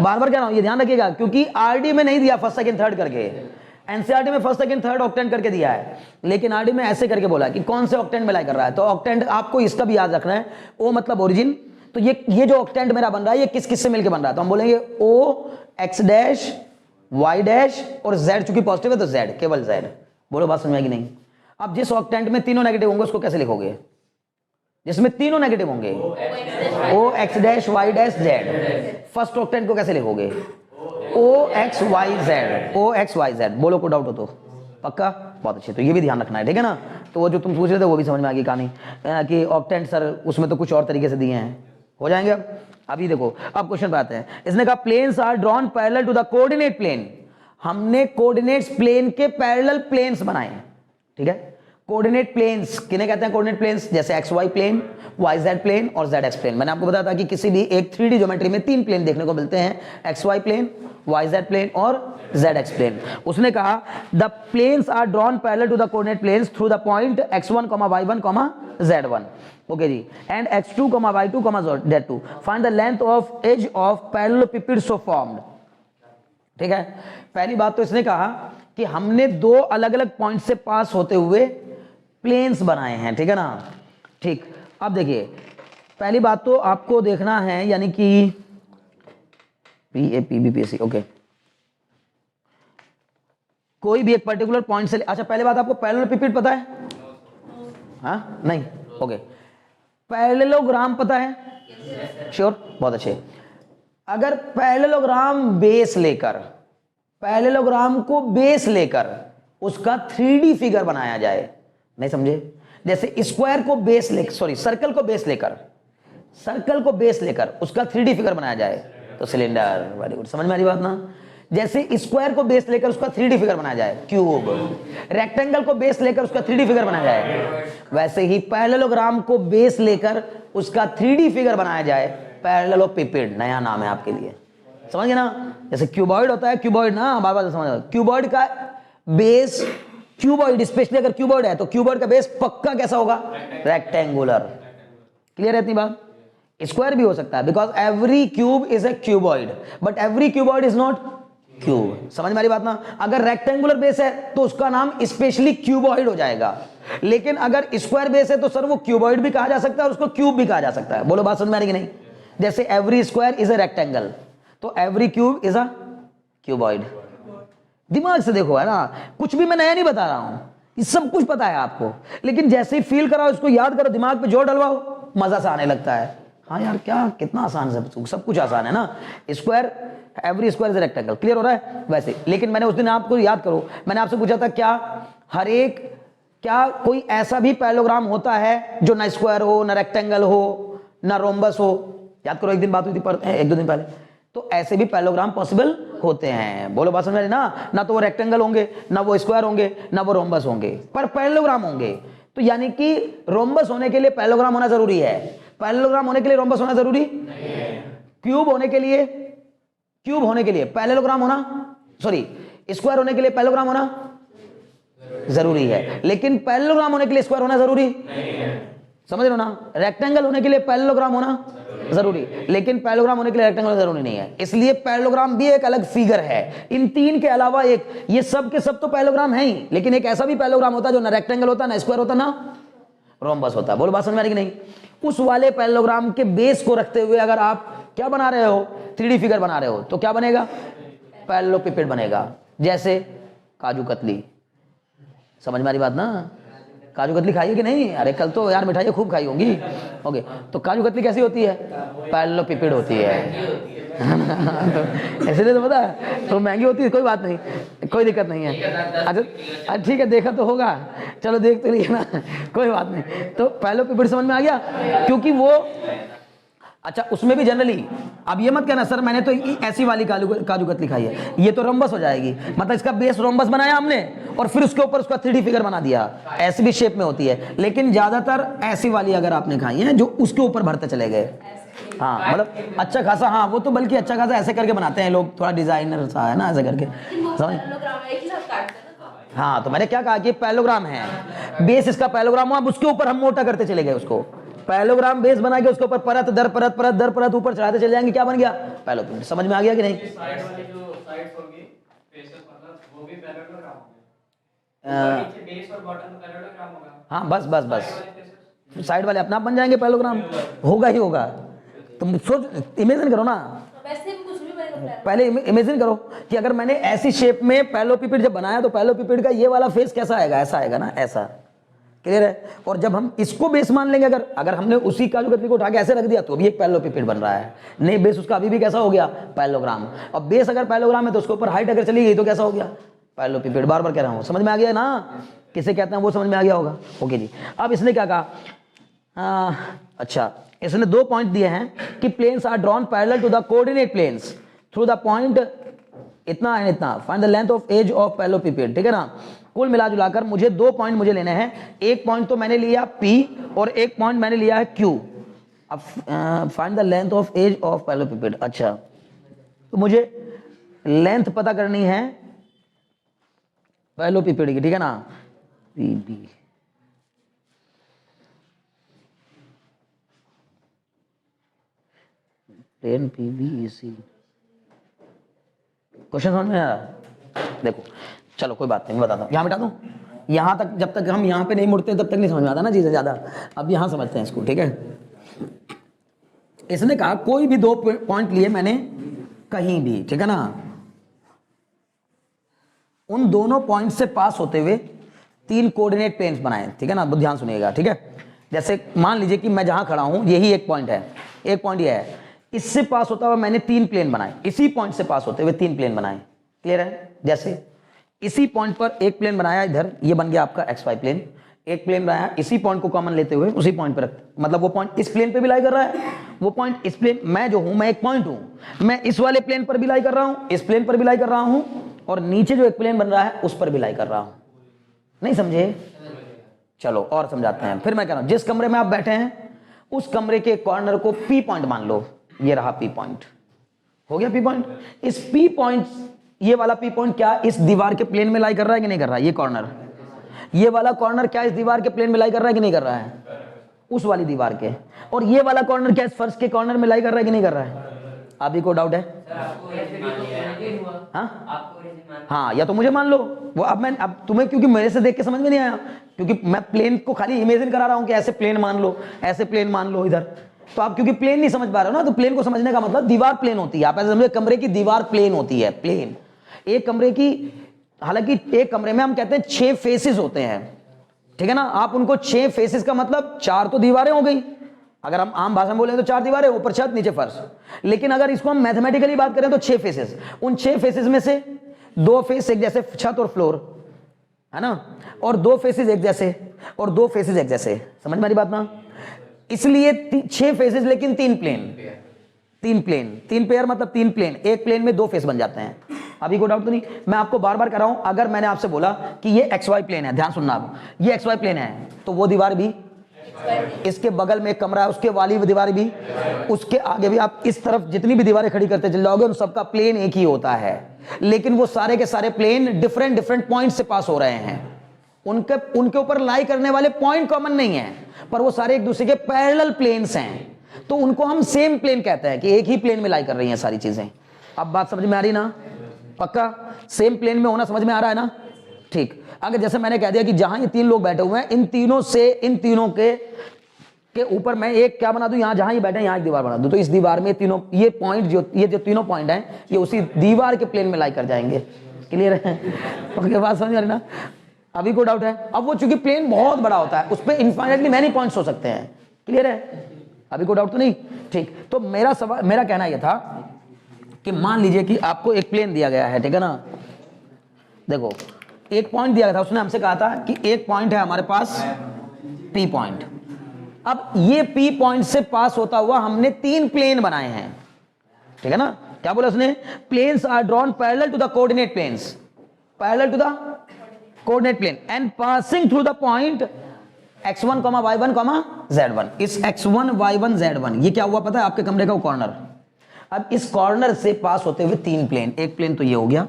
बार बार क्या नाम, ये ध्यान रखिएगा, क्योंकि आरडी में नहीं दिया फर्स्ट सेकंड थर्ड करके, एनसीईआरटी में फर्स्ट सेकंड थर्ड ऑक्टेंट करके दिया है, लेकिन आरडी में ऐसे करके बोला कि कौन से ऑक्टेंट में लाई कर रहा है। तो ऑक्टेंट आपको इसका भी याद रखना है, ओ मतलब ओरिजिन। तो ये जो ऑक्टेंट मेरा बन रहा है ये किस किस से मिलकर बन रहा है, तो हम बोलेंगे O X dash Y dash और Z, चूंकि पॉजिटिव है तो Z, केवल Z। बोलो बात समझ में आएगी नहीं। अब जिस ऑक्टेंट में तीनों नेगेटिव होंगे उसको कैसे लिखोगे, जिसमें तीनों नेगेटिव होंगे O X dash Y dash Z। First octant को कैसे लिखोगे, O X Y Z, O X Y Z। बोलो को डाउट हो तो पक्का, बहुत अच्छे, तो ये भी ध्यान रखना है, ठीक है ना। तो वो जो तुम पूछ रहे थे वो भी समझ में आ गई कहानी, कि ऑक्टेंट सर उसमें तो कुछ और तरीके से दिए हैं, हो जाएंगे। अब अभी देखो, अब क्वेश्चन पे आते हैं। इसने कहा planes are drawn parallel to the coordinate plane, हमने कोऑर्डिनेट्स प्लेन के पैरेलल प्लेन्स बनाए, ठीक है। कोऑर्डिनेट प्लेन्स किन्हें कहते हैं? कोऑर्डिनेट प्लेन्स जैसे X Y plane, Y Z plane और जेड एक्स प्लेन। मैंने आपको बताया था कि किसी भी एक 3D ज्योमेट्री में 3 प्लेन देखने को मिलते हैं, X Y plane, Y Z plane और जेड एक्स प्लेन। उसने कहा the planes are drawn parallel to the coordinate planes through the point x1, y1, z1। Okay जी, and x2, y2, z2। Find the length of edge of parallelepiped so formed. ठीक है, पहली बात तो इसने कहा कि हमने 2 अलग अलग पॉइंट से पास होते हुए प्लेन्स बनाए हैं। ठीक है ना? ठीक, अब देखिए पहली बात तो आपको देखना है, यानी कि PAPBPSC। ओके, कोई भी एक पर्टिकुलर पॉइंट से, अच्छा पहली बात आपको पैरेललोपिपेड पता है? हाँ नहीं, ओके। पैरेललोग्राम पता है? श्योर, बहुत अच्छे। अगर पैरेललोग्राम बेस लेकर, पैरेललोग्राम को बेस लेकर उसका 3D फिगर बनाया जाए, नहीं समझे? जैसे स्क्वायर को बेस लेकर, सॉरी सर्कल को बेस लेकर, सर्कल को बेस लेकर उसका 3D फिगर बनाया जाए तो सिलेंडर। वेरी गुड, समझ में आ रही बात ना? जैसे स्क्वायर को बेस लेकर उसका 3D फिगर बनाया जाए क्यूब, रेक्टेंगल को बेस लेकर उसका 3D फिगर बनाया जाए, वैसे ही पैरेललोग्राम को बेस लेकर उसका 3D फिगर बनाया जाए पैरेललोपिपेड, नया नाम है आपके लिए, समझ गए ना? जैसे क्यूबॉइड होता है, क्यूबॉइड ना, बार बार समझ, क्यूबॉइड का बेस, क्यूबॉइड स्पेशली अगर क्यूबॉइड है तो क्यूबॉइड का बेस पक्का कैसा होगा? रेक्टेंगुलर। क्लियर है इतनी बात? स्क्वायर भी हो सकता है, because every cube is a cuboid, but every cuboid is not cube. समझ में आ रही बात ना? अगर रेक्टेंगुलर बेस है तो उसका नाम स्पेशली क्यूबॉइड हो जाएगा, लेकिन अगर स्क्वायर बेस है तो सर वो क्यूबॉइड भी कहा जा सकता है और उसको क्यूब भी कहा जा सकता है। बोलो बात समझ में आ रही कि नहीं? जैसे every square is a rectangle, तो every cube is a cuboid. दिमाग से देखो, है ना? कुछ भी मैं नया नहीं बता रहा हूं, ये सब कुछ पता है आपको, लेकिन जैसे ही फील कराओ, इसको याद करो, दिमाग पे जोर डलवाओ, मजा सा आने लगता है। हाँ यार, क्या कितना आसान है, सब कुछ आसान है ना? Square, every square is rectangle, clear हो रहा है? वैसे, लेकिन मैंने उस दिन आपको याद करो, मैंने आपसे पूछा था क्या हर एक, क्या कोई ऐसा भी पैरेललोग्राम होता है जो ना स्क्वायर हो, ना रेक्टेंगल हो, ना रोम्बस हो? याद करो, एक दिन बात हुई थी, 1-2 दिन पहले। तो ऐसे भी पैरेललोग्राम पॉसिबल होते हैं। बोलो बात समझ में ना? ना तो वो रेक्टेंगल होंगे, ना वो स्क्वायर होंगे, ना वो रोम्बस होंगे, पर पैरेललोग्राम होंगे। तो यानी कि रोम्बस होने के लिए पैरेललोग्राम होना जरूरी है, पैरेललोग्राम होने के लिए रोम्बस होना जरूरी नहीं है। क्यूब होने के लिए, क्यूब होने के लिए पैरेललोग्राम होना, सॉरी स्क्वायर होने के लिए पैरेललोग्राम होना जरूरी है, लेकिन पैरेललोग्राम होने के लिए स्क्वायर होना जरूरी नहीं है। समझ रहे हो ना? रेक्टेंगल होने के लिए पैरेललोग्राम होना जरूरी, लेकिन पैरेललोग्राम होने के लिए रेक्टेंगल जरूरी नहीं है। इसलिए पैरेललोग्राम भी एक अलग फिगर है, इन 3 के अलावा एक, ये सब के सब तो पैरेललोग्राम है ही, लेकिन एक ऐसा भी पैरेललोग्राम होता है जो ना रेक्टेंगल होता, ना स्क्वायर होता, ना रोम्बस होता है। बोलो बात समझ में आ रही कि नहीं? उस वाले पैरेललोग्राम के बेस को रखते हुए अगर आप क्या बना रहे हो? 3D फिगर बना रहे हो, तो क्या बनेगा? पैरेललोपिपेड बनेगा। जैसे काजू कतली, समझ में आ रही बात ना? काजू कतली खाई है कि नहीं? अरे कल तो यार मिठाइयाँ खूब खाई होंगी। ओके, तो काजू कतली कैसी होती है? पैरेललोपिपेड होती है। तो ऐसे तो पता है, तो महंगी होती है, कोई बात नहीं, कोई दिक्कत नहीं है। अच्छा ठीक है, देखा तो होगा, चलो देख तो लिए ना, कोई बात नहीं। तो पैरेललोपिपेड समझ में आ गया, क्योंकि वो, अच्छा उसमें भी जनरली, अब ये मत कहना सर मैंने तो ऐसी वाली काजू कतली खाई है, ये तो रोम्बस हो जाएगी, मतलब इसका बेस रोम्बस बनाया हमने और फिर उसके ऊपर उसका 3D फिगर बना दिया। ऐसी भी शेप में होती है, लेकिन ज्यादातर ऐसी वाली अगर आपने खाई है जो उसके ऊपर भरते चले गए, हाँ मतलब अच्छा खासा, हाँ वो तो बल्कि अच्छा खासा ऐसे करके बनाते हैं लोग, थोड़ा डिजाइनर सा है ना, ऐसे करके समझ। हाँ तो मैंने क्या कहा कि पैरेललोग्राम है, बेस इसका पैरेललोग्राम हुआ, अब उसके ऊपर हम मोटा करते चले गए उसको, पैरेललोग्राम बेस बना के उसके ऊपर परत दर परत परत दर परत ऊपर चढ़ाते चले जाएंगे, क्या बन गया? पैरेललोपिपेड। समझ में आ गया कि नहीं? साइड वाली जो साइड्स होंगी, फेसेस मतलब वो भी पैरेललोग्राम होंगे, नीचे बेस और बॉटम पैरेललोग्राम होगा। हाँ बस बस बस, साइड वाले अपना आप बन जाएंगे पैरेललोग्राम, होगा ही होगा। तुम सोच, इमेजिन करो ना, वैसे भी कुछ भी बनेगा। पहले इमेजिन करो कि अगर मैंने ऐसी शेप में पैरेललोपिपेड जब बनाया तो पैरेललोपिपेड का ये वाला फेस कैसा आएगा? ऐसा आएगा ना, ऐसा, क्लियर है? और जब हम इसको बेस मान लेंगे, अगर हमने उसी काजू कतली को उठा के ऐसे रख दिया तो भी एक पैरेललोपिपेड बन रहा है, नहीं बेस उसका अभी भी कैसा हो गया? पैरेललोग्राम। और बेस अगर पैरेललोग्राम है तो उसके ऊपर हाइट अगर चली गई तो कैसा हो गया? पैरेललोपिपेड। बार बार कह रहा हूँ, समझ में आ गया ना? किसे कहते हैं वो समझ में आ गया होगा। ओके जी, अब इसने क्या कहा? अच्छा, इसने 2 पॉइंट दिए हैं कि planes are drawn parallel to the coordinate planes through the point इतना एंड इतना। Find the length of edge of parallelepiped, ठीक है ना। कुल मिला जुलाकर मुझे 2 पॉइंट मुझे लेने हैं, एक पॉइंट तो मैंने लिया P और एक पॉइंट मैंने लिया है Q। अब find the length of edge of parallelepiped. अच्छा, तो मुझे लेंथ पता करनी है पैरेललोपिपेड की, ठीक है ना। PB plane PBEC। क्वेश्चन समझ में आ रहा? देखो चलो कोई बात नहीं, मैं बताता हूँ, यहाँ मिटा दूँ। यहाँ तक जब तक हम यहाँ पे नहीं मुड़ते तब तक नहीं समझ में आता ना चीज़ें ज़्यादा। अब यहाँ समझते हैं इसको, ठीक है। इसने कहा कोई भी 2 पॉइंट लिए मैंने कहीं भी, ठीक है ना, उन दोनों पॉइंट से पास होते हुए 3 कोऑर्डिनेट प्लेन्स बनाए, ठीक है ना। बहुत ध्यान सुनिएगा, ठीक है। जैसे मान लीजिए कि मैं जहां खड़ा हूं यही एक पॉइंट है, एक पॉइंट ये है, इससे पास होता हुआ मैंने 3 प्लेन बनाए, इसी पॉइंट से पास होते हुए 3 प्लेन बनाए। क्लियर है? जैसे इसी पॉइंट पर एक प्लेन बनाया इधर, ये बन गया आपका XY प्लेन। एक प्लेन बनाया, इसी पॉइंट को कॉमन लेते हुए उसी पॉइंट पर रखते, मतलब वो पॉइंट इस प्लेन पे भी लाई कर रहा है, वो पॉइंट इस प्लेन, मैं जो हूं मैं एक पॉइंट हूं, मैं इस वाले प्लेन पर भी लाई कर रहा हूं, इस प्लेन पर भी लाई कर रहा हूं, और नीचे जो एक प्लेन बन रहा है उस पर भी लाई कर रहा हूं। नहीं समझे? चलो और समझाते हैं। फिर मैं कह रहा हूं जिस कमरे में आप बैठे हैं उस कमरे के कॉर्नर को P पॉइंट मान लो, ये रहा P पॉइंट, हो गया P पॉइंट। इस P पॉइंट, ये वाला P पॉइंट क्या इस दीवार के प्लेन में लाई कर रहा है कि नहीं कर रहा है? ये कॉर्नर, ये वाला कॉर्नर क्या इस दीवार के प्लेन में लाई कर रहा है कि नहीं कर रहा है? उस वाली दीवार के। और ये वाला कॉर्नर क्या इस फर्श के कॉर्नर में लाई कर रहा है कि नहीं कर रहा है? अभी को डाउट है? हाँ, या तो मुझे मान लो वो, अब तुम्हें क्योंकि मेरे से देख के समझ में नहीं आया, क्योंकि मैं प्लेन को खाली इमेजिन करा रहा हूं कि ऐसे प्लेन मान लो, ऐसे प्लेन मान लो इधर, तो आप क्योंकि प्लेन नहीं समझ पा रहे हो ना, तो प्लेन को समझने का मतलब दीवार प्लेन होती है। आप ऐसे समझे कमरे की दीवार प्लेन होती है, प्लेन। एक कमरे की, हालांकि एक कमरे में हम कहते हैं 6 फेसेस होते हैं, ठीक है ना। आप उनको 6 फेसेस का मतलब 4 तो दीवारें हो गई, अगर हम आम भाषा में बोले तो 4 दीवारें, ऊपर छत नीचे फर्श। लेकिन अगर इसको हम मैथमेटिकली बात करें तो 6 फेसेस, उन 6 फेसेस में से 2 फेस एक जैसे, छत और फ्लोर है ना, और 2 फेसेस एक जैसे, और 2 फेसेस एक जैसे। समझ में आ रही बात ना? इसलिए 6 फेसेस लेकिन 3 प्लेन, 3 प्लेन, 3 पेयर मतलब 3 प्लेन, एक प्लेन में 2 फेस बन जाते हैं। अभी कोई डाउट तो नहीं? मैं आपको बार बार कह रहा हूं, अगर मैंने आपसे बोला कि ये XY प्लेन है, ध्यान सुनना आप, ये XY प्लेन है, तो वो दीवार भी, इसके बगल में एक कमरा है उसके वाली दीवार भी, उसके आगे भी, आप इस तरफ जितनी भी दीवारें खड़ी करते चल जाओगे उन सबका प्लेन एक ही होता है। लेकिन वो सारे के सारे प्लेन डिफरेंट डिफरेंट पॉइंट से पास हो रहे हैं, उनके ऊपर लाई करने वाले पॉइंट कॉमन नहीं है, पर वो सारे एक दूसरे के पैरेलल प्लेन्स हैं, तो उनको हम सेम प्लेन कहते हैं कि एक ही प्लेन में लाई कर रही हैं सारी चीजें। अब बात समझ में आ रही ना? पक्का सेम प्लेन में होना समझ में आ रहा है ना? ठीक। अगर जैसे मैंने कह दिया कि जहां ये 3 लोग बैठे हुए हैं, इन तीनों से, इन तीनों के ऊपर मैं एक क्या बना दूं, यहां जहां ये बैठे हैं यहां एक दीवार बना दूं, तो इस दीवार में तीनों, ये पॉइंट जो तीनों पॉइंट हैं ये उसी दीवार के प्लेन में लाई कर जाएंगे। क्लियर है? ओके, बात समझ आ रही ना? अभी कोई डाउट है? अब वो चूंकि प्लेन बहुत बड़ा होता है, उस पर इनफाइनाइटली मैनी पॉइंट्स हो सकते हैं। क्लियर है? अभी कोई डाउट तो नहीं? ठीक। तो मेरा सवाल, मेरा कहना यह था कि मान लीजिए कि आपको एक प्लेन दिया गया है, ठीक है ना। देखो एक पॉइंट दिया गया था, उसने हमसे कहा था कि एक पॉइंट है हमारे पास P पॉइंट। अब ये P पॉइंट से पास होता हुआ हमने 3 प्लेन बनाए हैं, ठीक है ना। क्या बोला उसने? Planes are drawn parallel to the coordinate planes, parallel to the coordinate plane and passing through the point x1, y1, z1। इस x1, y1, z1 ये क्या हुआ पता है? आपके कमरे का कॉर्नर। अब इस कॉर्नर से पास होते हुए 3 प्लेन, एक प्लेन तो ये हो गया,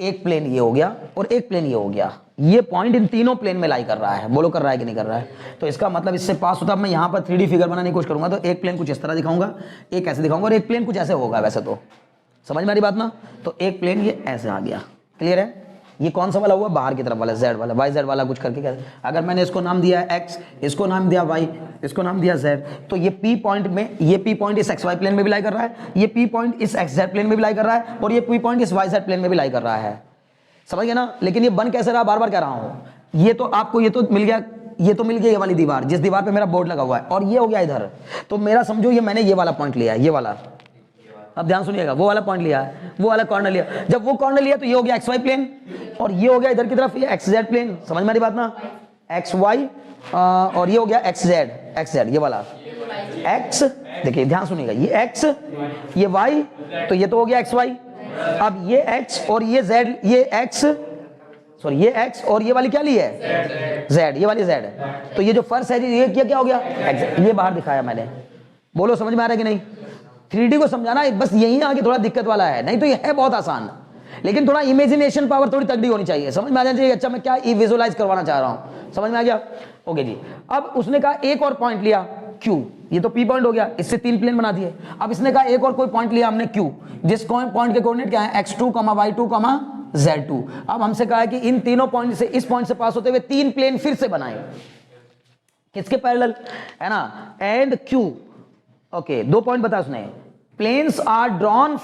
एक प्लेन ये हो गया, और एक प्लेन ये हो गया। ये पॉइंट इन तीनों प्लेन में लाई कर रहा है। बोलो कर रहा है कि नहीं कर रहा है? तो इसका मतलब इससे पास होता है। मैं यहां पर 3D फिगर बनाने की कोशिश करूंगा, तो एक प्लेन कुछ इस तरह दिखाऊंगा, एक ऐसे दिखाऊंगा, और एक प्लेन कुछ ऐसे होगा। वैसे तो समझ में आ रही बात ना? तो एक प्लेन ये ऐसे आ गया। क्लियर है? ये कौन सा वाला हुआ? बाहर की तरफ वाला, Z वाला, YZ वाला कुछ करके। क्या अगर मैंने इसको नाम दिया X, इसको नाम दिया Y, इसको नाम दिया Z, तो ये P पॉइंट में, ये P पॉइंट इस XY प्लेन में भी लाई कर रहा है, ये P पॉइंट इस XZ प्लेन में भी लाई कर रहा है, और ये P पॉइंट इस YZ प्लेन में भी लाई कर रहा है। समझ गए ना? लेकिन ये बन कैसे रहा? बार बार कह रहा हूं, ये तो आपको, ये तो मिल गया, ये तो मिल गया ये वाली दीवार, जिस दीवार पे मेरा बोर्ड लगा हुआ है, और ये हो गया इधर। तो मेरा समझो ये मैंने ये वाला पॉइंट लिया है, ये वाला। अब ध्यान सुनिएगा, वो वाला पॉइंट लिया है, वो वाला कॉर्नर लिया। जब वो कॉर्नर लिया तो ये हो गया XY प्लेन, और ये हो गया इधर की तरफ ये XZ प्लेन। समझ में आ रही बात ना? XY और ये हो गया XZ, ये वाला X। देखिए ध्यान सुनिएगा, ये X, ये Y, तो ये तो हो गया XY, अब ये x और ये z, ये x सॉरी ये x और ये वाली क्या ली है z, ये वाली z है। तो ये जो फर्श है ये क्या हो गया x, ये बाहर दिखाया मैंने। बोलो समझ में आ रहा है कि नहीं? 3D को समझाना बस यही आगे थोड़ा दिक्कत वाला है, नहीं तो ये है बहुत आसान, लेकिन थोड़ा इमेजिनेशन पावर थोड़ी तगड़ी होनी चाहिए, समझ में आ जाना चाहिए अच्छा मैं क्या विजुअलाइज करवाना चाह रहा हूं। समझ में आ गया? ओके जी। अब उसने कहा एक और पॉइंट लिया Q, ये तो P पॉइंट हो गया, इससे 3 प्लेन बना दिए। अब इसने कहा एक और कोई पॉइंट लिया हमने Q, जिस पॉइंट के कोऑर्डिनेट क्या है x2, y2, z2। अब हमसे कहा है कि इन तीनों पॉइंट से, इस पॉइंट से पास होते हुए 3 प्लेन फिर से बनाए, किसके पैरेलल है ना, एंड Q। ओके, 2 पॉइंट बता उसने, planes are drawn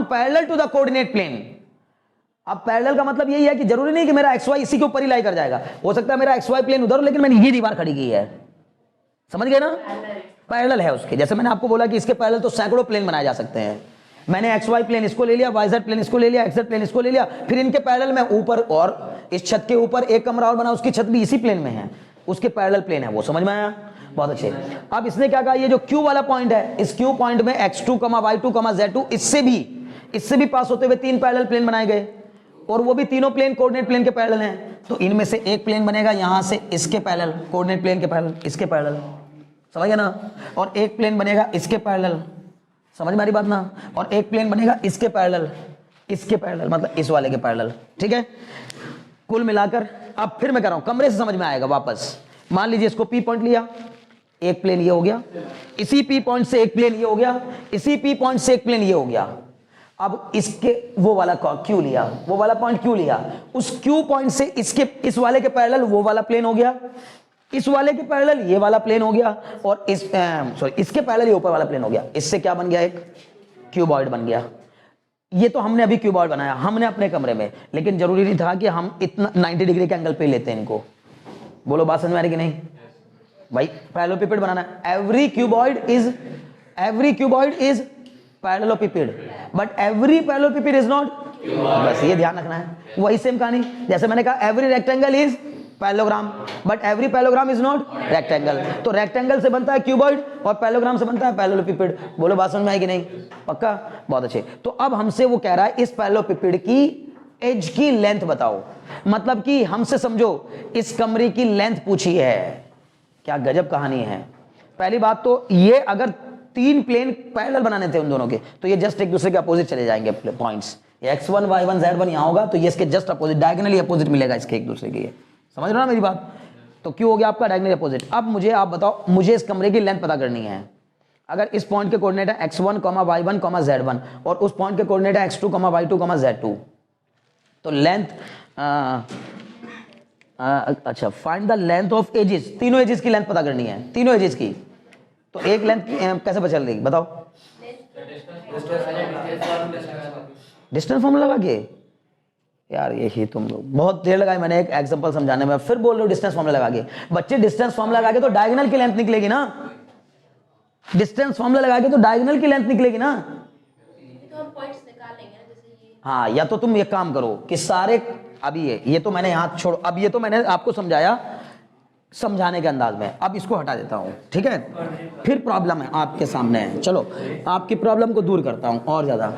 parallel to the coordinate plane. अब पैरेलल का मतलब यही है कि जरूरी नहीं कि मेरा xy इसी के ऊपर ही लाई कर जाएगा, हो सकता है मेरा xy प्लेन उधर हो लेकिन मैंने ये दीवार खड़ी की है, समझ गए ना? पैरेलल है उसके, जैसे मैंने आपको बोला कि इसके पैरेलल तो सैकड़ों प्लेन बनाए जा सकते हैं। मैंने xy प्लेन इसको ले लिया, yz प्लेन इसको ले लिया, xz प्लेन इसको ले लिया, फिर इनके पैरेलल में ऊपर और इस छत के ऊपर एक कमरा और बना, उसकी छत भी इसी प्लेन में है, उसके पैरेलल प्लेन है वो। समझ में आया? बहुत अच्छे। अब इसने क्या कहा, ये जो Q वाला पॉइंट है, इस Q पॉइंट में x2, y2, z2 इससे भी पास होते हुए 3 पैरेलल प्लेन बनाए गए, और वो भी तीनों प्लेन कोऑर्डिनेट प्लेन के पैरेलल हैं। तो इनमें से एक प्लेन बनेगा यहां से इसके पैरेलल, कोऑर्डिनेट प्लेन के पैरेलल, इसके पैरेलल, समझ गए ना? और एक प्लेन बनेगा इसके पैरेलल, समझ में आ रही बात ना? और एक प्लेन बनेगा इसके पैरेलल, मतलब इस वाले के पैरेलल, ठीक है? कुल मिलाकर अब फिर मैं कह रहा हूं, कमरे से समझ में आएगा वापस। मान लीजिए इसको P पॉइंट लिया, एक प्लेन ये हो गया, इसी P पॉइंट से एक प्लेन ये हो गया, इसी P पॉइंट से एक प्लेन ये हो गया। अब इसके वो वाला Q लिया, वो वाला पॉइंट Q लिया, उस Q पॉइंट से इसके इस वाले के पैरेलल वो वाला प्लेन हो गया, इस वाले के पैरेलल ये वाला प्लेन हो गया, और इसके पैरेलल ये ऊपर वाला प्लेन हो गया। इससे क्या बन गया, एक क्यूबॉइड बन गया। ये तो हमने अभी क्यूबॉइड बनाया हमने अपने कमरे में, लेकिन जरूरी नहीं था कि हम इतना 90 डिग्री के एंगल पे लेते हैं इनको। बोलो बात समझ में आ रही कि नहीं भाई? पैरेललोपिपेड बनाना है। Every cuboid is parallelepiped, but every parallelepiped is not, बस ये ध्यान रखना है। वही सेम कहानी, जैसे मैंने कहा every rectangle is parallelogram, but every parallelogram is not rectangle. तो रेक्टेंगल से बनता है क्यूबॉइड और पैरेललोग्राम से बनता है पैरेललोपिपेड। बोलो बात समझ में आई कि नहीं? पक्का? बहुत अच्छे। तो अब हमसे वो कह रहा है इस पैरेललोपिपेड की एज की लेंथ बताओ, मतलब कि हमसे समझो इस कमरे की लेंथ पूछी है। क्या गजब कहानी है। पहली बात तो ये अगर 3 प्लेन पैरेलल बनाने थे उन दोनों के, तो ये जस्ट एक दूसरे के अपोजिट चले जाएंगे पॉइंट्स। x1 y1 z1 यहां होगा तो ये इसके जस्ट अपोजिट, डायगोनली अपोजिट मिलेगा इसके एक दूसरे के। ये समझ रहे हो ना मेरी बात? तो क्यों हो गया आपका डायगोनली अपोजिट। अब मुझे आप बताओ, मुझे इस कमरे की लेंथ पता करनी है। अगर इस पॉइंट के कोऑर्डिनेट है x1, y1, z1 और उस पॉइंट के कोऑर्डिनेट है x2, y2, z2, तो लेंथ अच्छा, find the length of edges. तीनों एजेस की लेंथ पता करनी है, तीनों एजेस की। तो एक लेंथ कैसे पता चल रही बताओ? डिस्टेंस फॉर्मूला लगा के। यार यही तुम लोग बहुत देर लगाई मैंने एक एग्जांपल समझाने में, फिर बोल रहे हो डिस्टेंस फॉर्मूला लगा के। बच्चे डिस्टेंस फॉर्मूला लगा के तो डायगोनल की लेंथ निकलेगी ना, डिस्टेंस फॉर्मूला लगा के तो डायगोनल की लेंथ निकलेगी ना। तो हम पॉइंट्स निकाल लेंगे ना, जैसे ये। हाँ, या तो तुम एक काम करो कि सारे, अभी ये तो मैंने यहाँ छोड़ो, अब ये तो मैंने आपको समझाया समझाने के अंदाज में, अब इसको हटा देता हूँ, ठीक है? फिर प्रॉब्लम है आपके सामने है, चलो आपकी प्रॉब्लम को दूर करता हूँ और ज्यादा,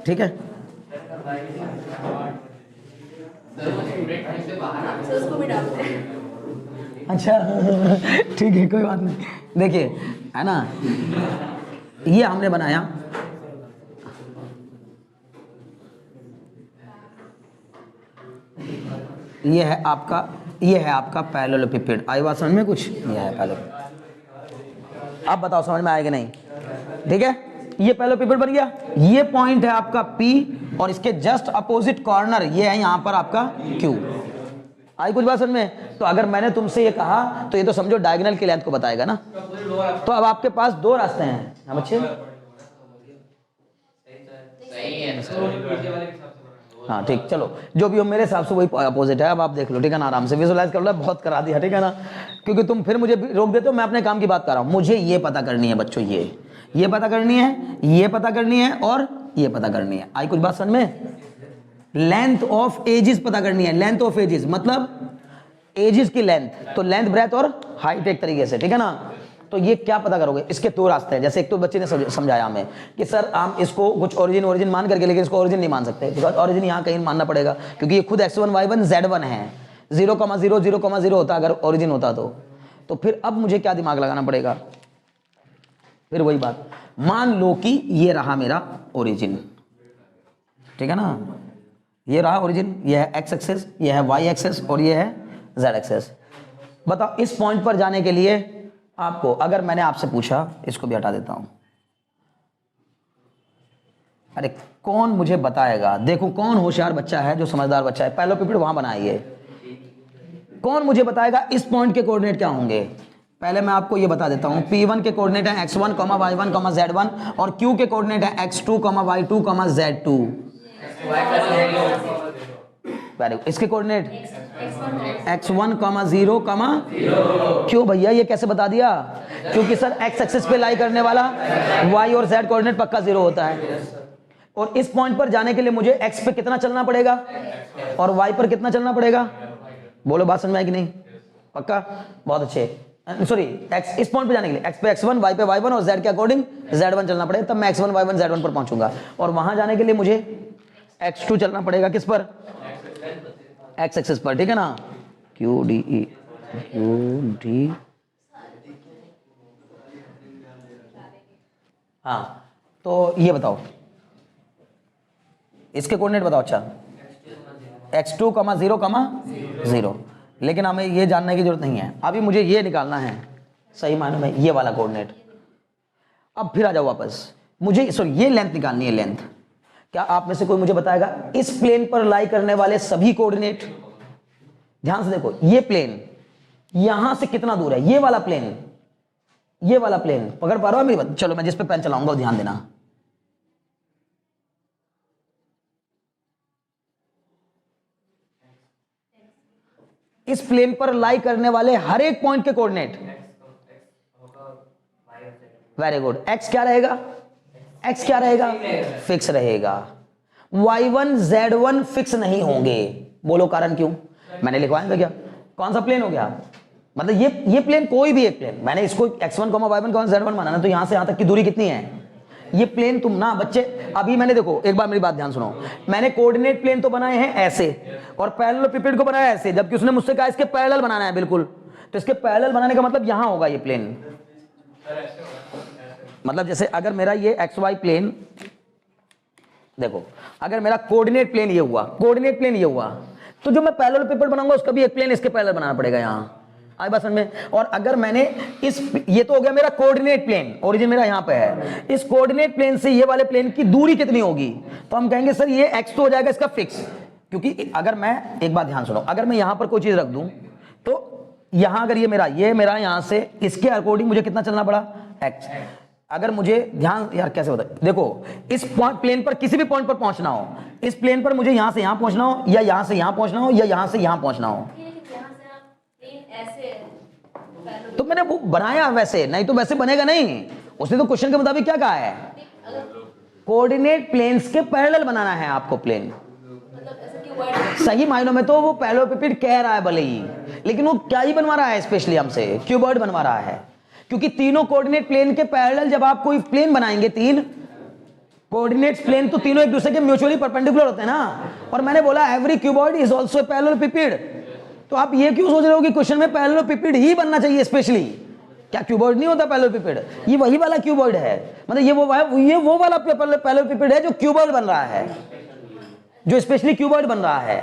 ठीक है? तो उसको भी डालते हैं। अच्छा ठीक है, कोई बात नहीं। देखिए है ना, ये हमने बनाया, ये है आपका पैरेललोपिपेड। आई बात समझ में कुछ? ये है पैरेललोपिपेड। अब बताओ समझ में आया कि नहीं? ठीक है, ये पैरेललोपिपेड बन गया। ये पॉइंट है आपका P और इसके जस्ट अपोजिट कॉर्नर ये है यहाँ पर आपका Q। आई कुछ बात समझ में? तो अगर मैंने तुमसे ये कहा तो ये तो समझो डायगोनल की लेंथ को बताएगा ना। तो अब आपके पास 2 रास्ते हैं। हाँ बच्चे, हाँ ठीक, चलो जो भी हो मेरे हिसाब से वही अपोजिट है। अब आप देख लो, ठीक है ना, आराम से विजुअलाइज कर लो। बहुत करा दिया, ठीक है ना, क्योंकि तुम फिर मुझे रोक देते हो। मैं अपने काम की बात कर रहा हूँ। मुझे ये पता करनी है बच्चों, ये पता करनी है, ये पता करनी है और ये पता करनी है। आई कुछ बात समझ में? लेंथ ऑफ एजेस पता करनी है। लेंथ ऑफ एजेस मतलब एजेस की लेंथ, तो लेंथ, ब्रेथ और हाइट एक तरीके से, ठीक है ना। तो ये क्या पता करोगे, इसके दो रास्ते हैं। जैसे एक तो बच्चे ने समझाया हमें कि सर हम इसको कुछ ओरिजिन मान करके, लेकिन इसको ओरिजिन नहीं मान सकते, बिकॉज ओरिजिन यहाँ कहीं मानना पड़ेगा, क्योंकि ये खुद x1 y1 z1 है। 0,0 0,0 होता अगर ओरिजिन होता तो फिर अब मुझे क्या दिमाग लगाना पड़ेगा, फिर वही बात, मान लो कि ये रहा मेरा ओरिजिन, ठीक है ना, ये रहा ओरिजिन, ये है x एक्सेस, ये है y एक्सेस और ये है z एक्सेस। बताओ इस पॉइंट पर जाने के लिए आपको, अगर मैंने आपसे पूछा, इसको भी हटा देता हूं, अरे कौन मुझे बताएगा, देखो कौन होशियार बच्चा है, जो समझदार बच्चा है, पैरेललोपिपेड वहां बनाइए, कौन मुझे बताएगा इस पॉइंट के कोऑर्डिनेट क्या होंगे। पहले मैं आपको ये बता देता हूं, P1 के कोऑर्डिनेट है x1, y1, z1 और Q के कोऑर्डिनेट है x2, y2, z2। इसके कोऑर्डिनेट x1, 0, क्यों भैया ये कैसे बता दिया, क्योंकि सर x एक्सिस पे लाई करने वाला y और z कोऑर्डिनेट पक्का 0 होता है, और इस पॉइंट पर जाने के लिए मुझे x पे कितना चलना पड़ेगा और y पर कितना चलना पड़ेगा, बोलो बात समझ में आई कि नहीं, पक्का, बहुत अच्छे, सॉरी x इस पॉइंट पे जाने के लिए x पे x1, y पे y1 और z के अकॉर्डिंग z1 चलना पड़ेगा, तब मैं x1, y1, z1 पर पहुंचूंगा, और वहां जाने के लिए मुझे x2 चलना पड़ेगा किस पर, x एक्सिस पर, ठीक है ना, q d, हाँ, तो ये बताओ इसके कोऑर्डिनेट बताओ। अच्छा x2, 0, 0, लेकिन हमें ये जानने की जरूरत नहीं है, अभी मुझे ये निकालना है सही मायने में ये वाला कोऑर्डिनेट। अब फिर आ जाओ वापस, मुझे सॉरी ये लेंथ निकालनी है, लेंथ। क्या आप में से कोई मुझे बताएगा इस प्लेन पर लाई करने वाले सभी कोऑर्डिनेट, ध्यान से देखो, ये प्लेन यहां से कितना दूर है, ये वाला प्लेन, ये वाला प्लेन पकड़ पा रहा हो मेरी बात, चलो मैं जिस पे पेन चलाऊंगा ध्यान देना, इस प्लेन पर लाई करने वाले हर एक पॉइंट के कोऑर्डिनेट, वेरी गुड, x क्या रहेगा, x क्या रहेगा, फिक्स रहेगा, y1 z1 फिक्स नहीं होंगे, बोलो कारण क्यों, मैंने लिखवाया था क्या, कौन सा प्लेन हो गया, मतलब ये प्लेन कोई भी एक प्लेन, मैंने इसको x1, y1, z1 माना ना, तो यहां से यहां तक की दूरी कितनी है, ये प्लेन तुम ना बच्चे, अभी मैंने देखो एक बार मेरी बात ध्यान सुनो, मैंने कोऑर्डिनेट प्लेन तो बनाए हैं ऐसे और पैरेललोपिपेड को बनाया ऐसे, जबकि उसने मुझसे कहा इसके पैरेलल बनाना है, बिल्कुल, तो इसके पैरेलल बनाने का मतलब यहां होगा ये प्लेन, मतलब जैसे अगर मेरा ये xy प्लेन, देखो अगर मेरा कोऑर्डिनेट प्लेन ये हुआ, कोऑर्डिनेट प्लेन ये हुआ, तो जो मैं पैरेललोपिपेड बनाऊंगा उसका भी एक प्लेन इसके पैरेलल बनाना पड़ेगा यहां, आई बात समझ में। और अगर मैंने ये तो हो गया मेरा कोऑर्डिनेट प्लेन, ओरिजिन मेरा यहां पे है, इस कोऑर्डिनेट प्लेन से ये वाले प्लेन की दूरी कितनी होगी, तो हम कहेंगे सर ये x तो हो जाएगा इसका फिक्स, क्योंकि अगर मैं, एक बात ध्यान सुनो, अगर मैं यहां पर कोई चीज रख दूं तो यहां अगर ये मेरा यहां से इसके अकॉर्डिंग मुझे कितना चलना पड़ा, x, अगर मुझे ध्यान, यार कैसे होता है, देखो इस प्लेन पर किसी भी पॉइंट पर पहुंचना हो, इस प्लेन पर मुझे यहां से यहां पहुंचना हो या यहां से यहां पहुंचना हो या यहां से यहां पहुंचना हो, तो मैंने वो बनाया वैसे, नहीं तो वैसे बनेगा नहीं, उसने तो क्वेश्चन के मुताबिक क्या कहा है, कोऑर्डिनेट प्लेन्स के पैरेलल बनाना है आपको प्लेन, सही मायनों में तो वो पैरेललोपिपेड कह रहा है भले ही, लेकिन वो क्या ही बनवा रहा है, स्पेशली हमसे क्यूबॉइड बनवा रहा है, क्योंकि तीनों कोऑर्डिनेट प्लेन के पैरेलल जब आप कोई प्लेन बनाएंगे, तीन कोऑर्डिनेट्स प्लेन, तो तीनों एक दूसरे के म्यूचुअली परपेंडिकुलर होते हैं ना, और मैंने बोला एवरी क्यूबॉइड इज आल्सो पैरेललोपिपेड, तो आप ये क्यों सोच रहे हो कि क्वेश्चन में पैरेललोपिपेड ही बनना चाहिए स्पेशली, क्या क्यूबॉइड नहीं होता पैरेललोपिपेड, ये वही वाला क्यूबॉइड है, मतलब ये वो वाला पैरेललोपिपेड है जो क्यूबॉइड बन रहा है, जो स्पेशली क्यूबॉइड बन रहा है,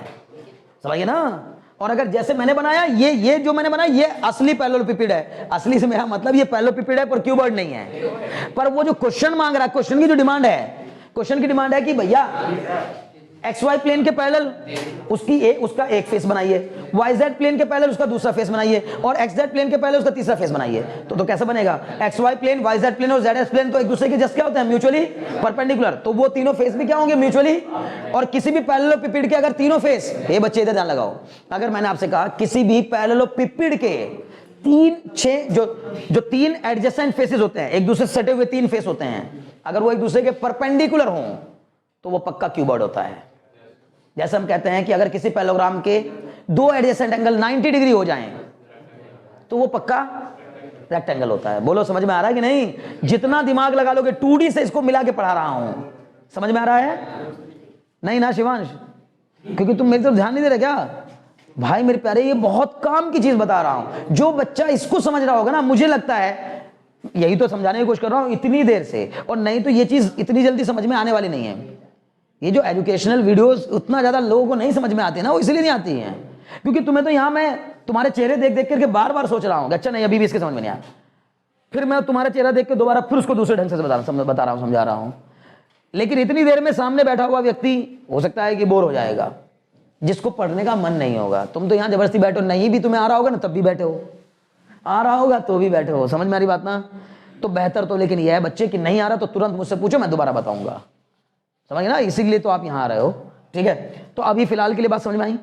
समझिए ना। और अगर जैसे मैंने बनाया, ये जो मैंने बनाया ये असली पैरेललोपिपेड है, असली से मेरा मतलब ये पैरेललोपिपेड है पर क्यूबॉइड नहीं है, पर वो जो क्वेश्चन मांग रहा है, क्वेश्चन की जो डिमांड है, क्वेश्चन की डिमांड है कि भैया XY प्लेन के पैरेलल उसका एक फेस बनाइए, YZ प्लेन के पैरेलल उसका दूसरा फेस बनाइए, और XZ प्लेन के पैरेलल उसका तीसरा फेस बनाइए, तो कैसे बनेगा, XY प्लेन, YZ प्लेन और ZS प्लेन तो एक दूसरे के जस्ट क्या होते हैं, म्यूचुअली परपेंडिकुलर, तो वो तीनों फेस भी क्या होंगे, म्यूचुअली, और किसी भी पैरेललोपिपेड के अगर तीनों फेस, ये बच्चे इधर ध्यान लगाओ, अगर मैंने आपसे कहा किसी भी पैरेललोपिपेड के जो तीन एडजेसेंट फेसेस होते हैं, एक दूसरे से सटे हुए तीन फेस होते हैं, अगर वो एक दूसरे के परपेंडिकुलर हों तो वो पक्का क्यूबॉइड होता है। जैसे हम कहते हैं कि अगर किसी पैरेललोग्राम के दो एडजेसेंट एंगल 90 डिग्री हो जाएं तो वो पक्का रेक्टेंगल होता है। बोलो समझ में आ रहा है कि नहीं? जितना दिमाग लगा लोगे 2D से इसको मिला के पढ़ा रहा हूं, समझ में आ रहा है? नहीं ना शिवांश? क्योंकि तुम मेरी तरफ ध्यान नहीं दे रहे क्या? भाई मेरे प्यारे, ये बहुत काम की चीज बता रहा हूं। जो बच्चा इसको समझ रहा होगा ना, मुझे लगता है यही तो समझाने की कोशिश कर रहा हूं इतनी देर से, और नहीं तो ये चीज इतनी जल्दी समझ में आने वाली नहीं है। ये जो एजुकेशनल वीडियोस उतना ज्यादा लोगों को नहीं समझ में आती ना, वो इसलिए नहीं आती हैं क्योंकि तुम्हें तो यहां मैं तुम्हारे चेहरे देख देख करके बार बार सोच रहा हूं अच्छा नहीं अभी भी इसके समझ में नहीं आया, फिर मैं तुम्हारा चेहरा देख के दोबारा फिर उसको दूसरे ढंग से बता रहा हूं, समझा रहा हूं। लेकिन इतनी देर में सामने बैठा हुआ व्यक्ति हो सकता है कि बोर हो जाएगा, जिसको पढ़ने का मन नहीं होगा। तुम तो यहां जबरदस्ती बैठो, नहीं भी तुम्हें आ रहा होगा ना तब भी बैठे हो, आ रहा होगा तो भी बैठे हो। समझ में आ रही बात ना? तो बेहतर तो लेकिन यह है बच्चे कि नहीं आ रहा तो तुरंत मुझसे पूछो, मैं दोबारा बताऊंगा। समझ ना? इसीलिए तो आप यहां आ रहे हो, ठीक है? तो अभी फिलहाल के लिए बात समझ में आई।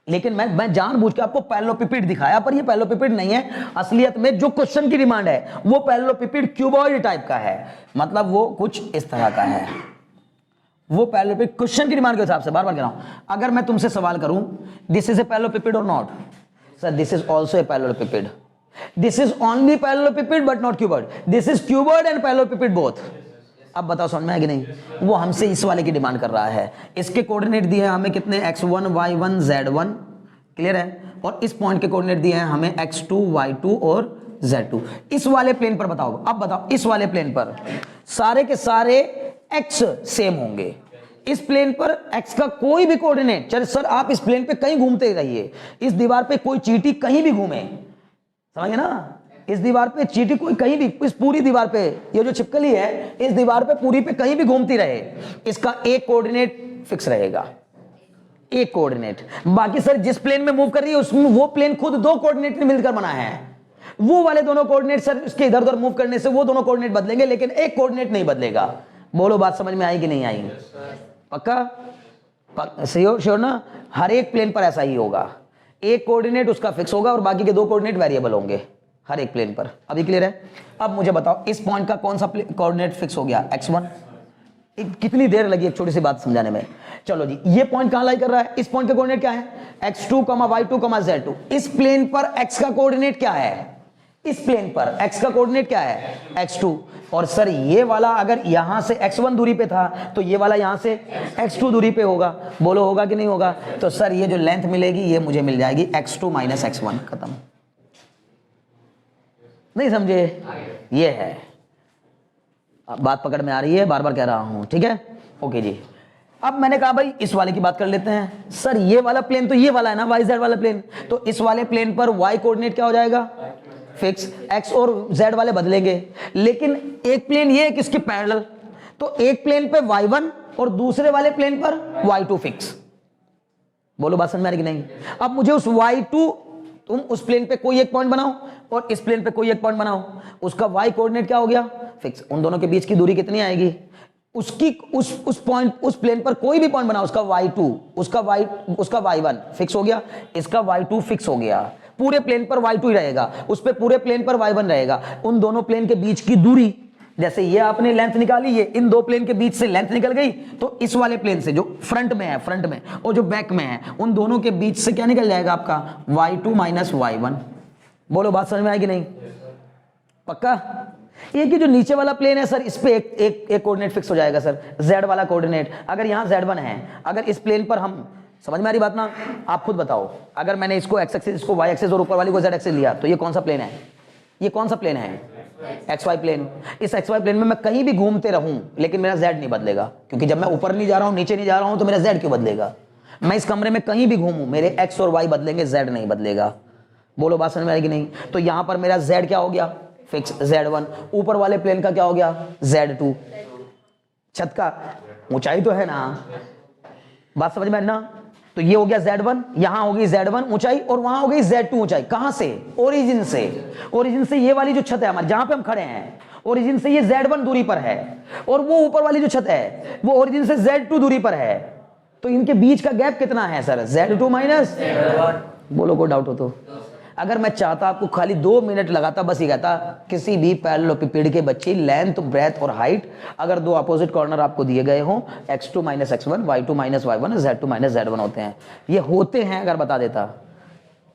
लेकिन मैं जानबूझ के आपको पैरेललोपिपेड दिखाया, पर ये पैरेललोपिपेड नहीं है। असलियत में जो क्वेश्चन की डिमांड है वो पैरेललोपिपेड क्यूबॉइड टाइप का है, मतलब वो कुछ इस तरह का है। वो पैरेललोपिपेड क्वेश्चन की डिमांड के हिसाब से, बार बार कह रहा हूं, अगर मैं तुमसे सवाल करूं दिस इज ए पैरेललोपिपेड और not, sir this is also a parallelepiped, this is only parallelepiped but not cuboid, this is cuboid and parallelepiped both. अब बताओ समझ में आया कि नहीं? वो हमसे इस वाले की डिमांड कर रहा है। इसके कोऑर्डिनेट दिए हैं हमें कितने, x1 y1 z1, क्लियर है? और इस पॉइंट के कोऑर्डिनेट दिए हैं हमें x2 y2 और z2। इस वाले प्लेन पर बताओ, अब बताओ इस वाले प्लेन पर सारे के सारे x सेम होंगे। इस प्लेन पर x का कोई भी कोऑर्डिनेट, चलिए सर आप इस प्लेन पे कहीं घूमते रहिए, इस दीवार पे कोई चींटी कहीं भी घूमे, समझे ना? इस दीवार पे चींटी कोई कहीं भी, इस पूरी दीवार पे, ये जो छिपकली है इस दीवार पे पूरी पे कहीं भी घूमती रहे, इसका एक कोऑर्डिनेट फिक्स रहेगा, एक कोऑर्डिनेट। बाकी सर जिस प्लेन में मूव कर रही है उसमें वो प्लेन खुद दो कोऑर्डिनेट ने मिलकर बना है, वो वाले दोनों कोऑर्डिनेट सर उसके इधर उधर मूव करने से वो दोनों कोऑर्डिनेट बदलेंगे, लेकिन एक कोऑर्डिनेट नहीं बदलेगा। बोलो बात समझ में आई कि नहीं आई? पक्का? श्योर ना? हर एक प्लेन पर ऐसा ही होगा, एक कोऑर्डिनेट उसका फिक्स होगा और बाकी के दो कोऑर्डिनेट वेरिएबल होंगे हर एक प्लेन पर। अभी क्लियर है? अब मुझे बताओ इस पॉइंट का कौन सा कोऑर्डिनेट फिक्स हो गया, x1। कितनी देर लगी एक छोटी सी बात समझाने में। चलो जी, ये पॉइंट कहां लाई कर रहा है? इस पॉइंट का कोऑर्डिनेट क्या है, x2, y2, z2। इस प्लेन पर x का कोऑर्डिनेट क्या है? इस प्लेन पर x का कोऑर्डिनेट क्या है, x2। और सर ये वाला अगर यहां से x1 दूरी पे था तो ये वाला यहां से x2 दूरी पे होगा। बोलो होगा कि नहीं होगा? तो सर ये जो लेंथ मिलेगी ये मुझे मिल जाएगी x2 - x1, खत्म। नहीं समझे? ये है, बात पकड़ में आ रही है? बार बार कह रहा हूं, ठीक है? ओके जी। अब मैंने कहा भाई इस वाले की बात कर लेते हैं। सर ये वाला प्लेन तो ये वाला है ना, YZ वाला प्लेन, तो इस वाले प्लेन पर y कोऑर्डिनेट क्या हो जाएगा, फिक्स। x और z वाले बदलेंगे, लेकिन एक प्लेन ये है कि इसके पैरेलल, तो एक प्लेन पे y1 और दूसरे वाले प्लेन पर y2 फिक्स। बोलो बात समझ में आ रही कि नहीं? अब मुझे उस y2, तुम उस प्लेन पे कोई एक पॉइंट बनाओ और इस प्लेन पे कोई एक पॉइंट बनाओ, उसका y कोऑर्डिनेट क्या हो गया, फिक्स। उन दोनों के बीच की दूरी कितनी आएगी, उसकी उस पॉइंट, उस प्लेन पर कोई भी पॉइंट बनाओ, उसका y2, उसका y1 फिक्स हो गया, इसका y2 फिक्स हो गया। पूरे प्लेन पर y2 ही रहेगा, उस पे पूरे प्लेन पर y1 रहेगा। उन दोनों प्लेन के बीच की दूरी, जैसे ये आपने लेंथ निकाली, ये इन दो प्लेन के बीच से लेंथ निकल गई, तो इस वाले प्लेन से जो फ्रंट में है, फ्रंट में, और जो बैक में है, उन दोनों के बीच से क्या निकल जाएगा आपका, y2 - y1। बोलो बात समझ में आएगी नहीं? पक्का? ये कि जो नीचे वाला प्लेन है सर, इस पे एक कोऑर्डिनेट फिक्स हो जाएगा सर, z वाला कोऑर्डिनेट। अगर यहाँ z1 है, अगर इस प्लेन पर हम, समझ में आ रही बात ना? आप खुद बताओ, अगर मैंने इसको x एक्सिस, इसको y एक्सिस और ऊपर वाली को z एक्सिस लिया, तो ये कौन सा प्लेन है? ये कौन सा प्लेन है? XY plane. इस XY प्लेन में मैं कहीं भी घूमते रहूं लेकिन मेरा z नहीं बदलेगा, क्योंकि जब मैं ऊपर नहीं जा रहा हूं, नीचे नहीं जा रहा हूं, तो मेरा z क्यों बदलेगा? मैं इस कमरे में कहीं भी घूमूं, मेरे x और y बदलेंगे, z नहीं बदलेगा। बोलो बात समझ में आएगी नहीं? तो यहां पर मेरा z क्या हो गया, फिक्स, z1। ऊपर वाले प्लेन का क्या हो गया, z2। छत का ऊंचाई तो है ना, बात समझ में है ना? तो ये हो गया z1, यहां होगी z1 ऊंचाई और वहां हो गई z2 ऊंचाई। कहां से? ओरिजिन से। ओरिजिन से ये वाली जो छत है हमारी, जहां पे हम खड़े हैं, ओरिजिन से ये z1 दूरी पर है, और वो ऊपर वाली जो छत है वो ओरिजिन से z2 दूरी पर है। तो इनके बीच का गैप कितना है सर, z2 माइनस z1। बोलो कोई डाउट हो तो? अगर मैं चाहता आपको खाली 2 मिनट लगाता, बस ये कहता किसी भी पैरेललोपिपेड के बच्चे लेंथ, ब्रेथ और हाइट, अगर दो अपोजिट कॉर्नर आपको दिए गए हों, x2 - x1, y2 - y1, z2 - z1 होते हैं, ये होते हैं अगर बता देता,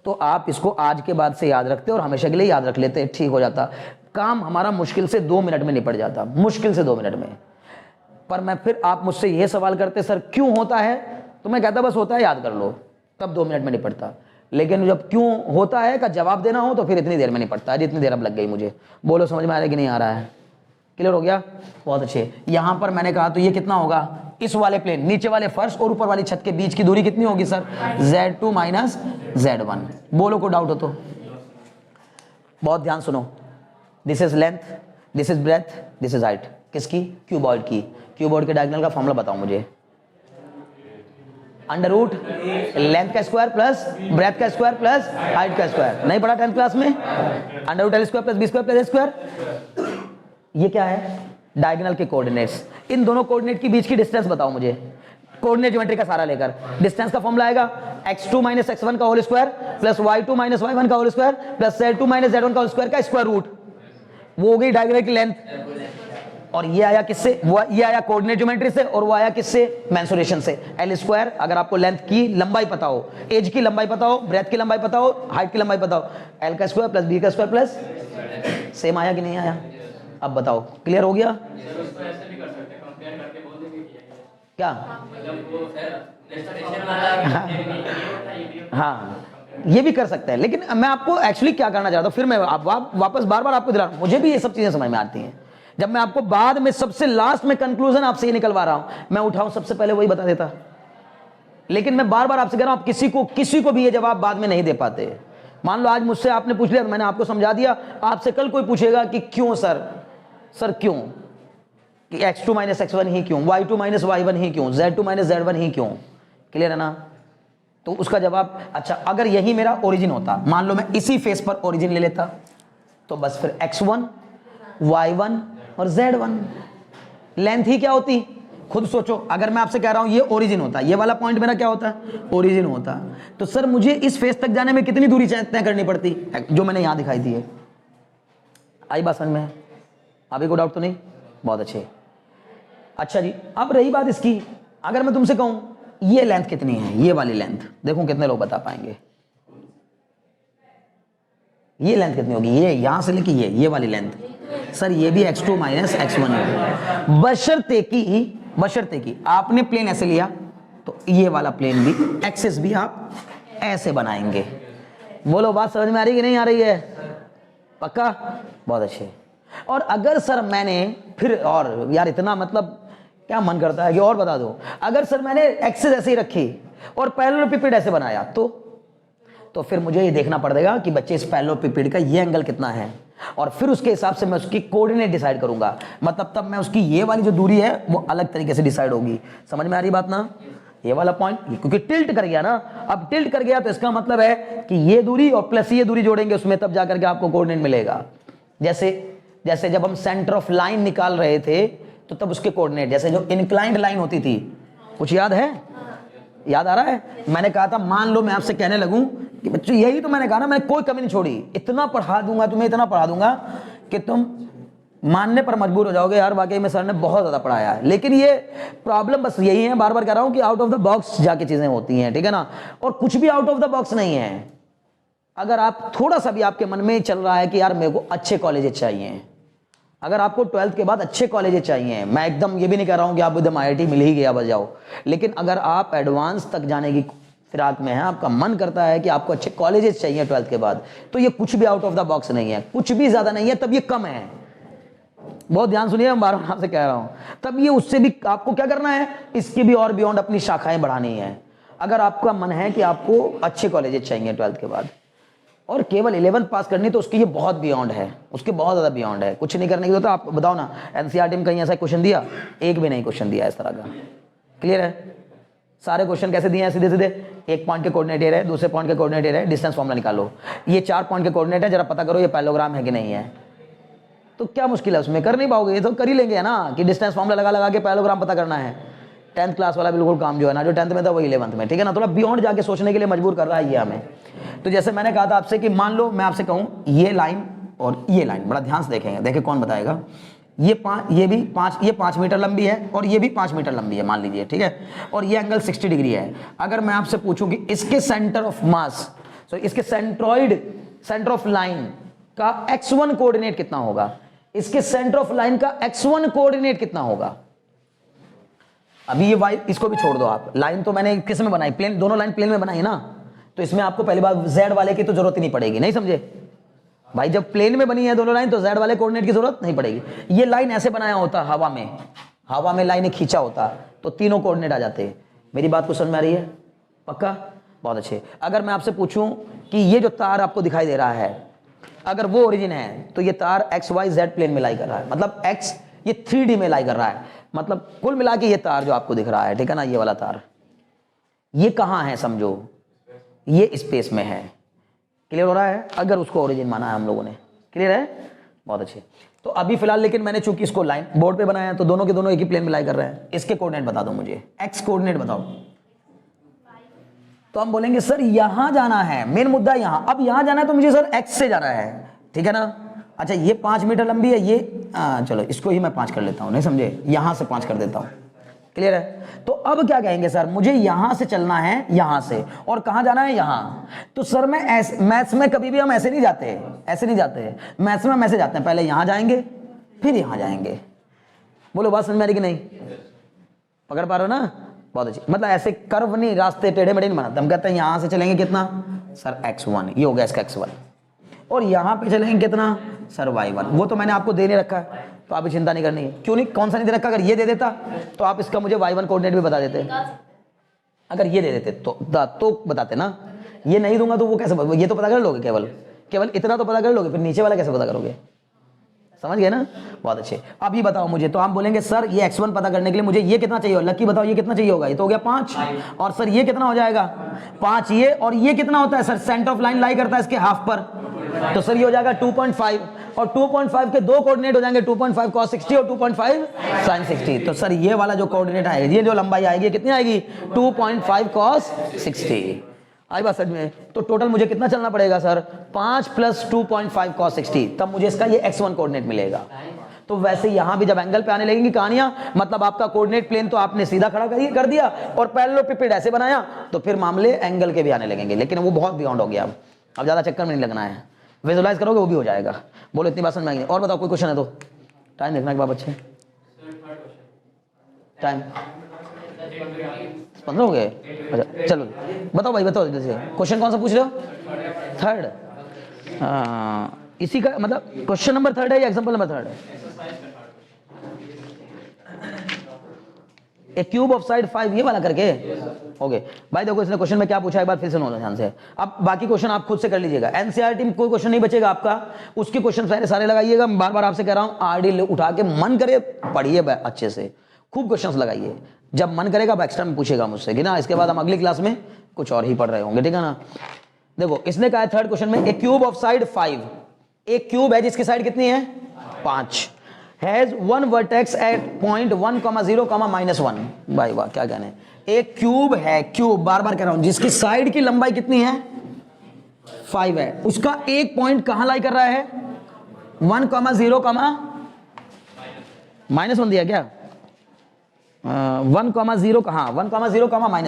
तो आप इसको आज के बाद से याद रखते और हमेशा के लिए याद रख लेते, ठीक हो जाता काम हमारा। मुश्किल से 2 मिनट में निपट जाता, मुश्किल से 2 मिनट में। पर मैं फिर आप मुझसे ये सवाल करते सर क्यों होता है, तो मैं कहता बस होता है, याद कर लो, तब 2 मिनट में निपटता। लेकिन जब क्यों होता है का जवाब देना हो तो फिर इतनी देर में निपटता है, जितनी देर अब लग गई मुझे। बोलो समझ में आ रहा है कि नहीं आ रहा है? क्लियर हो गया? बहुत अच्छे। यहां पर मैंने कहा तो ये कितना होगा, इस वाले प्लेन, नीचे वाले फर्श और ऊपर वाली छत के बीच की दूरी कितनी होगी सर? Z2 minus Z1। बोलो को डाउट हो तो बहुत ध्यान सुनो। This is length, this is breadth, this is height. किसकी? क्यूबॉइड की। क्यूबॉइड के डायगोनल का फॉर्मूला बताओ मुझे। अंडर रूट लेंथ का स्क्वायर प्लस ब्रेथ का स्क्वायर प्लस हाइट का स्क्वायर। नहीं पढ़ा 10th क्लास में? Under root L square plus B square plus A square. ये क्या है? डायगोनल के कोऑर्डिनेट्स। इन दोनों कोऑर्डिनेट के बीच की डिस्टेंस बताओ मुझे, कोऑर्डिनेट ज्योमेट्री का सारा लेकर। डिस्टेंस का फॉर्मूला आएगा x2 माइनस x1 का whole square plus y2 minus y1 का whole square plus z2 minus z1 का होल स्क्वायर का स्क्वायर रूट। वो हो गई डायगोनल की लेंथ। और ये आया किससे? ये आया कोऑर्डिनेट ज्योमेट्री से, और वो आया किससे? मेंसुरेशन से। L स्क्वायर, अगर आपको लेंथ की लंबाई पता हो, एज की लंबाई पता हो, ब्रेथ की लंबाई पता हो, हाइट की लंबाई पता हो, L का स्क्वायर प्लस B का स्क्वायर प्लस, सेम आया कि नहीं आया? अब बताओ, क्लियर हो गया? सर उसको ऐसे भी कर सकते हैं, कंपेयर करके बोल देंगे कि क्या? मतलब वो नेक्स्ट वाला हाँ, ये भी कर सकते हैं। लेकिन मैं आपको एक्चुअली क्या करना चाहता हूँ, फिर मैं वापस बार बार आपको दिला रहा हूँ, मुझे भी ये सब चीजें समझ में आती हैं। जब मैं आपको बाद में सबसे लास्ट में कंक्लूजन आपसे ये निकलवा रहा हूं, मैं उठाऊं सबसे पहले वही बता देता। लेकिन मैं बार बार आपसे कह रहा हूं, आप किसी को भी ये जवाब बाद में नहीं दे पाते। मान लो आज मुझसे आपने पूछ लिया, मैंने आपको समझा दिया, आपसे कल कोई पूछेगा कि क्यों सर क्यों, कि x2 माइनस x1 ही क्यों, y2 माइनस y1 ही क्यों, z2 माइनस z1 ही क्यों। क्लियर है ना? तो उसका जवाब, अच्छा अगर यही मेरा ओरिजिन होता, मान लो मैं इसी फेस पर ओरिजिन ले लेता, तो बस फिर x1 y1 और z1 लेंथ ही क्या होती? खुद सोचो, अगर मैं आपसे कह रहा हूं ये ओरिजिन होता, ये वाला पॉइंट मेरा क्या होता? ओरिजिन होता, तो सर मुझे इस फेस तक जाने में कितनी दूरी तय करनी पड़ती, जो मैंने यहां दिखाई दी है। आई बात समझ में? अभी को डाउट तो नहीं? बहुत अच्छे। अच्छा जी, अब रही बात इसकी, अगर मैं तुमसे कहूं ये लेंथ कितनी है, ये वाली लेंथ, देखो कितने लोग बता पाएंगे ये लेंथ कितनी होगी, ये यहां से लेके ये वाली लेंथ। सर ये भी x2 माइनस x1 है, बशर्ते की आपने प्लेन ऐसे लिया तो ये वाला प्लेन भी, एक्सिस भी आप ऐसे बनाएंगे। बोलो बात समझ में आ रही कि नहीं आ रही है? पक्का? बहुत अच्छे। और अगर सर मैंने फिर, और यार इतना मतलब क्या मन करता है कि और बता दो, अगर सर मैंने एक्सिस ऐसे ही रखी और पैरेललोपिपेड ऐसे बनाया तो फिर मुझे ये देखना पड़ेगा कि बच्चे इस पैरेललोपिपेड का ये एंगल कितना है, और फिर उसके हिसाब से मैं उसकी कोऑर्डिनेट डिसाइड करूंगा। मतलब तब मैं उसकी ये वाली जो दूरी है वो अलग तरीके से डिसाइड होगी। समझ में आ रही बात ना? ये वाला पॉइंट क्योंकि टिल्ट कर गया ना, अब टिल्ट कर गया तो इसका मतलब है कि ये दूरी और प्लस ये दूरी जोड़ेंगे उसमें, तब जाकर के आपको कोऑर्डिनेट मिलेगा। जैसे जब हम सेंटर ऑफ लाइन निकाल रहे थे तो तब उसके कोऑर्डिनेट, जैसे जो इंक्लाइंड लाइन होती थी, कुछ याद है? याद आ रहा है? मैंने कहा था, मान लो मैं आपसे कहने लगूं कि बच्चों यही तो मैंने कहा ना, मैंने कोई कमी नहीं छोड़ी, इतना पढ़ा दूंगा तुम्हें, इतना पढ़ा दूंगा कि तुम मानने पर मजबूर हो जाओगे, यार वाकई में सर ने बहुत ज्यादा पढ़ाया है। लेकिन ये प्रॉब्लम बस यही है, बार बार कह रहा हूं कि आउट ऑफ द बॉक्स जाके चीजें होती हैं, ठीक है ना? और कुछ भी आउट ऑफ द बॉक्स नहीं है। अगर आप थोड़ा सा भी आपके मन में चल रहा है कि यार मेरे को अच्छे कॉलेजेस चाहिए, अगर आपको 12th के बाद अच्छे कॉलेजेस चाहिए, मैं एकदम ये भी नहीं कह रहा हूं कि आप एकदम IIT मिल ही गया बस जाओ, लेकिन अगर आप एडवांस तक जाने की फिराक में है, आपका मन करता है कि आपको अच्छे कॉलेजेस चाहिए 12th के बाद, तो ये कुछ भी आउट ऑफ द बॉक्स नहीं है, कुछ भी ज्यादा नहीं है, तब ये कम है। बहुत ध्यान सुनिए, मैं बार-बार आपसे कह रहा हूं, तब ये उससे भी आपको क्या करना है, इसकी भी और बियॉन्ड अपनी शाखाएं बढ़ानी है। अगर आपका मन है कि आपको अच्छे कॉलेजेस चाहिए 12th के बाद और केवल 11th पास करनी, तो उसके ये बहुत बियॉन्ड है, उसके बहुत ज़्यादा बियॉन्ड है। कुछ नहीं करने की जरूरत है। आप बताओ ना, NCERT में कहीं ऐसा क्वेश्चन दिया? एक भी नहीं क्वेश्चन दिया इस तरह का। क्लियर है? सारे क्वेश्चन कैसे दिए हैं? सीधे सीधे, एक पॉइंट के कोऑर्डिनेट ये रहे, दूसरे पॉइंट के कोऑर्डिनेट ये रहे, डिस्टेंस फॉर्मूला निकालो। ये 4 पॉइंट के कोऑर्डिनेट है, जरा पता करो ये पैरेललोग्राम है कि नहीं है। तो क्या मुश्किल है उसमें? कर नहीं पाओगे? ये तो कर ही लेंगे ना, कि डिस्टेंस फॉर्मूला लगा लगा के पैरेललोग्राम पता करना है। 10th क्लास वाला बिल्कुल काम जो है ना, जो 10th में था वही 11th में, ठीक है ना? थोड़ा बियॉन्ड जाके सोचने के लिए मजबूर कर रहा है ये हमें। तो जैसे मैंने कहा था आपसे कि मान लो मैं आपसे कहूँ ये लाइन और ये लाइन, बड़ा ध्यान से देखेंगे, देखिए कौन बताएगा। ये 5 मीटर लंबी है और ये भी 5 मीटर लंबी है, मान लीजिए, ठीक है? और ये एंगल 60 डिग्री है। अगर मैं आपसे पूछूं कि इसके सेंटर ऑफ मास सो इसके सेंट्रॉइड, सेंटर ऑफ लाइन का x1 कोऑर्डिनेट कितना होगा, इसके सेंटर ऑफ लाइन का x1 कोऑर्डिनेट कितना होगा। अभी ये y इसको भी छोड़ दो आप, लाइन तो मैंने किस में बनाई, प्लेन, दोनों लाइन प्लेन में बनाई ना, तो इसमें आपको पहली बार z वाले की तो जरूरत ही नहीं पड़ेगी, नहीं समझे भाई, जब प्लेन में बनी है दोनों लाइन तो z वाले कोऑर्डिनेट की जरूरत नहीं पड़ेगी। ये लाइन ऐसे बनाया होता हवा में लाइन खींचा होता तो तीनों कोऑर्डिनेट आ जाते। मेरी बात को समझ में आ रही है, पक्का, बहुत अच्छे। अगर मैं आपसे पूछूं कि ये जो तार आपको दिखाई दे रहा है, अगर वो ओरिजिन है तो ये तार एक्स वाई जेड प्लेन में लाई कर रहा है, मतलब एक्स ये 3D में लाई कर रहा है, मतलब कुल मिला के ये तार जो आपको दिख रहा है, ठीक है ना, ये वाला तार ये कहाँ है समझो, ये स्पेस में है। क्लियर हो रहा है, अगर उसको ओरिजिन माना है हम लोगों ने, क्लियर है, बहुत अच्छे। तो अभी फिलहाल लेकिन मैंने चूंकि इसको लाइन बोर्ड पे बनाया है तो दोनों के दोनों एक ही प्लेन में लाई कर रहे हैं। इसके कोऑर्डिनेट बता दो मुझे, एक्स कोऑर्डिनेट बताओ। तो हम बोलेंगे सर यहां जाना है, मेन मुद्दा यहां, अब यहां जाना है तो मुझे सर एक्स से जाना है, ठीक है ना। अच्छा ये 5 मीटर लंबी है, ये चलो इसको ही मैं 5 कर लेता हूं, नहीं समझे, यहां से 5 कर देता हूं, क्लियर है। तो अब क्या कहेंगे सर, मुझे यहां से चलना है, यहां से, और कहां जाना है, यहां। तो सर मैं मैथ्स में कभी भी हम ऐसे नहीं जाते, ऐसे नहीं जाते, मैथ्स में हम ऐसे जाते हैं, पहले यहां जाएंगे फिर यहां जाएंगे। बोलो बात समझ में आ रही कि नहीं, पकड़ पा रहे हो ना, बहुत अच्छी। मतलब ऐसे कर्व नहीं, रास्ते टेढ़े मेढ़े नहीं बनाते, हम कहते हैं यहां से चलेंगे कितना सर x1, ये हो गया इसका x1, और यहां पे चलेंगे कितना सर y1, वो तो मैंने आपको देने रखा है तो आप चिंता नहीं करनी है। क्यों नहीं, कौन सा नहीं दे रखा, अगर ये दे देता तो आप इसका मुझे y1 कोऑर्डिनेट भी बता देते, अगर ये दे देते तो बताते ना, ये नहीं दूंगा तो वो कैसे, ये तो पता कर लोगे, केवल इतना तो पता कर लोगे, फिर नीचे वाला कैसे पता करोगे, समझ गए ना, बहुत अच्छे। अब ये बताओ मुझे, तो हम बोलेंगे सर ये x1 पता करने के लिए मुझे ये कितना चाहिए, लकी बताओ ये कितना चाहिए होगा, ये तो हो गया 5, और सर ये कितना हो जाएगा 5 ये, और ये कितना होता है सर, सेंटर ऑफ लाइन लाई करता है इसके हाफ पर, तो सर ये हो जाएगा 2.5, और 2.5 के दो कोऑर्डिनेट हो जाएंगे 2.5 cos 60 और 2.5 sin 60। तो सर ये वाला जो कोऑर्डिनेट आएगा, ये जो लंबाई आएगी कितनी आएगी 2.5 cos 60। आई बात समझ में। तो टोटल मुझे कितना चलना पड़ेगा सर 5 + 2.5 cos 60, तब मुझे इसका ये x1 कोऑर्डिनेट मिलेगा। तो वैसे यहां भी जब एंगल पे आने लगेंगी कहानियां, मतलब आपका कोऑर्डिनेट प्लेन तो आपने सीधा खड़ा कर दिया और पैरेललोपिपेड ऐसे बनाया, तो फिर मामले एंगल के भी आने लगेंगे, लेकिन वो बहुत बियॉन्ड हो गया। अब ज्यादा चक्कर में नहीं लगना है, विजुअलाइज करोगे वो भी हो जाएगा। बोलो इतनी बात समझ में आएगी। और बताओ कोई क्वेश्चन है तो, टाइम देखना के बाद बच्चे, टाइम 15 हो गए। अच्छा चलो बताओ भाई, बताओ जैसे क्वेश्चन कौन सा पूछ रहे हो, 3rd, इसी का मतलब क्वेश्चन नंबर 3rd है या एग्जांपल नंबर 3rd है। ए क्यूब ऑफ साइड 5, ये वाला करके ओके भाई। देखो इसने क्वेश्चन में क्या पूछा, एक बार फिर सुनो ध्यान से। अब बाकी क्वेश्चन आप खुद से कर लीजिएगा, एनसीईआरटी में कोई क्वेश्चन नहीं बचेगा आपका, उसके क्वेश्चन सारे लगाइएगा। बार बार आपसे कह रहा हूं, आरडी उठा के मन करे पढ़िए अच्छे से, खूब क्वेश्चंस लगाइए, जब मन करेगा अब एक्स्ट्रा में पूछेगा मुझसे कि ना, इसके बाद हम अगली क्लास में कुछ और ही पढ़ रहे होंगे, ठीक है ना। देखो इसने कहा है 3rd क्वेश्चन में, ए क्यूब ऑफ साइड 5, एक क्यूब है जिसकी साइड कितनी है 5, has one vertex at point 1, 0, -1। भाई वाह क्या कहने, एक क्यूब है, क्यूब बार बार कह रहा हूं, जिसकी साइड की लंबाई कितनी है 5 है, उसका एक पॉइंट कहां लाई कर रहा है 1, 0, -1 दिया क्या, 1, 0 कहां 1, 0, -1,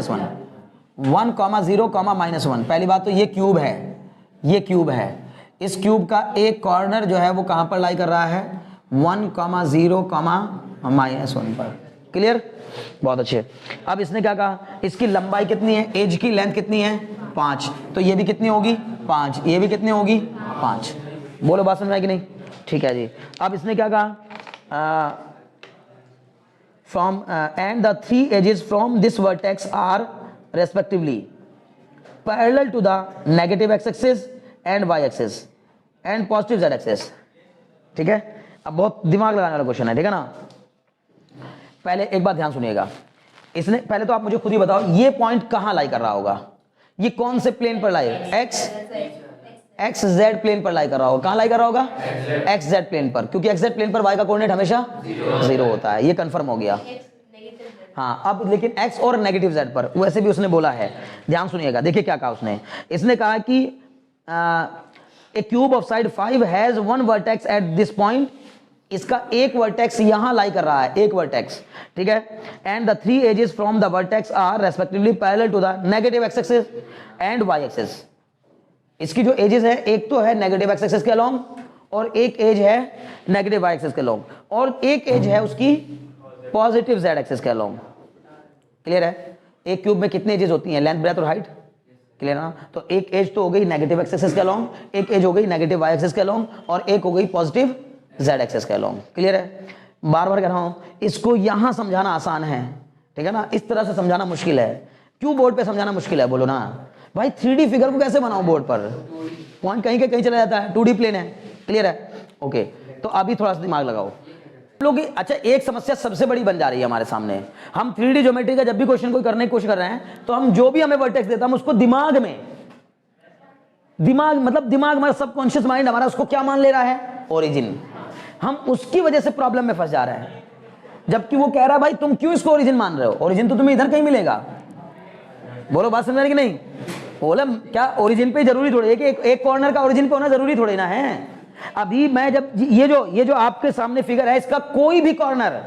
1, 0, -1। पहली बात तो ये क्यूब है, ये क्यूब है, इस क्यूब का एक कॉर्नर जो है वो कहां पर लाई कर रहा है 1, 0, -1 पर। क्लियर, बहुत अच्छे। अब इसने क्या कहा, इसकी लंबाई कितनी है, एज की लेंथ कितनी है 5, तो ये भी कितनी होगी 5, ये भी कितनी होगी 5। बोलो बात समझ में आई कि नहीं, ठीक है जी। अब इसने क्या कहा, from and the 3 edges from this vertex are respectively parallel to the negative x-axis and y-axis and positive z-axis। ठीक है, अब बहुत दिमाग लगाने वाला क्वेश्चन है, ठीक है ना। पहले एक बात ध्यान सुनिएगा, इसने पहले तो आप मुझे खुद ही बताओ, ये पॉइंट कहां लाई कर रहा होगा, ये कौन से प्लेन पर लाई, एक्स जेड प्लेन पर लाई कर रहा होगा, कहां लाई कर रहा होगा एक्स जेड प्लेन पर, क्योंकि एक्स जेड प्लेन पर y का कोऑर्डिनेट हमेशा 0 होता है, ये कंफर्म हो गया। हाँ, अब लेकिन x और नेगेटिव z पर वैसे भी उसने बोला है, ध्यान सुनिएगा। देखिए क्या कहा उसने, इसने कहा कि a cube of side 5 has one vertex at this point, इसका एक वर्टेक्स यहां लाई कर रहा है, एक वर्टेक्स, ठीक है। And the 3 edges from the vertex are respectively parallel to the negative X axis and Y axis. इसकी जो एजेस है, एक तो है नेगेटिव एक्स एक्सिस के अलोंग और एक एज है नेगेटिव वाई एक्सिस के अलोंग, और एक एज है उसकी पॉजिटिव जेड एक्सिस के अलोंग। क्लियर है? एक क्यूब में कितनी एजेस होती हैं? लेंथ, ब्रेथ और हाइट। क्लियर ना? तो एक एज तो हो गई नेगेटिव एक्स एक्सिस के अलोंग, एक एज हो गई नेगेटिव वाई एक्सिस के अलोंग, और एक हो गई पॉजिटिव जेड एक्सिस के अलोंग। क्लियर है? बार बार कह रहा हूं, इसको यहां समझाना आसान है, ठीक है ना, इस तरह से समझाना मुश्किल है। क्यों बोर्ड पे समझाना मुश्किल है? बोलो ना भाई, 3D फिगर को कैसे बनाऊं बोर्ड पर? पॉइंट कहीं के कहीं चला जाता है, 2D प्लेन है। क्लियर है? ओके, तो अभी थोड़ा सा दिमाग लगाओ लोग। अच्छा, एक समस्या सबसे बड़ी बन जा रही है हमारे सामने। हम 3D ज्योमेट्री का जब भी क्वेश्चन कोई करने की कोशिश कर रहे हैं, तो हम जो भी हमें वर्टेक्स देता हम उसको दिमाग मतलब दिमाग हमारा सबकॉन्शियस माइंड हमारा उसको क्या मान ले रहा है? ओरिजिन। हम उसकी वजह से प्रॉब्लम में फंस जा रहे हैं, जबकि वो कह रहा है भाई तुम क्यों इसको ओरिजिन मान रहे हो? ओरिजिन तो तुम्हें इधर कहीं मिलेगा। बोलो, बात समझ रहे कि नहीं? बोला क्या ओरिजिन पे जरूरी थोड़ी है कि एक कॉर्नर का ओरिजिन पे होना जरूरी थोड़ी ना है। अभी मैं जब ये जो आपके सामने फिगर है, इसका कोई भी कॉर्नर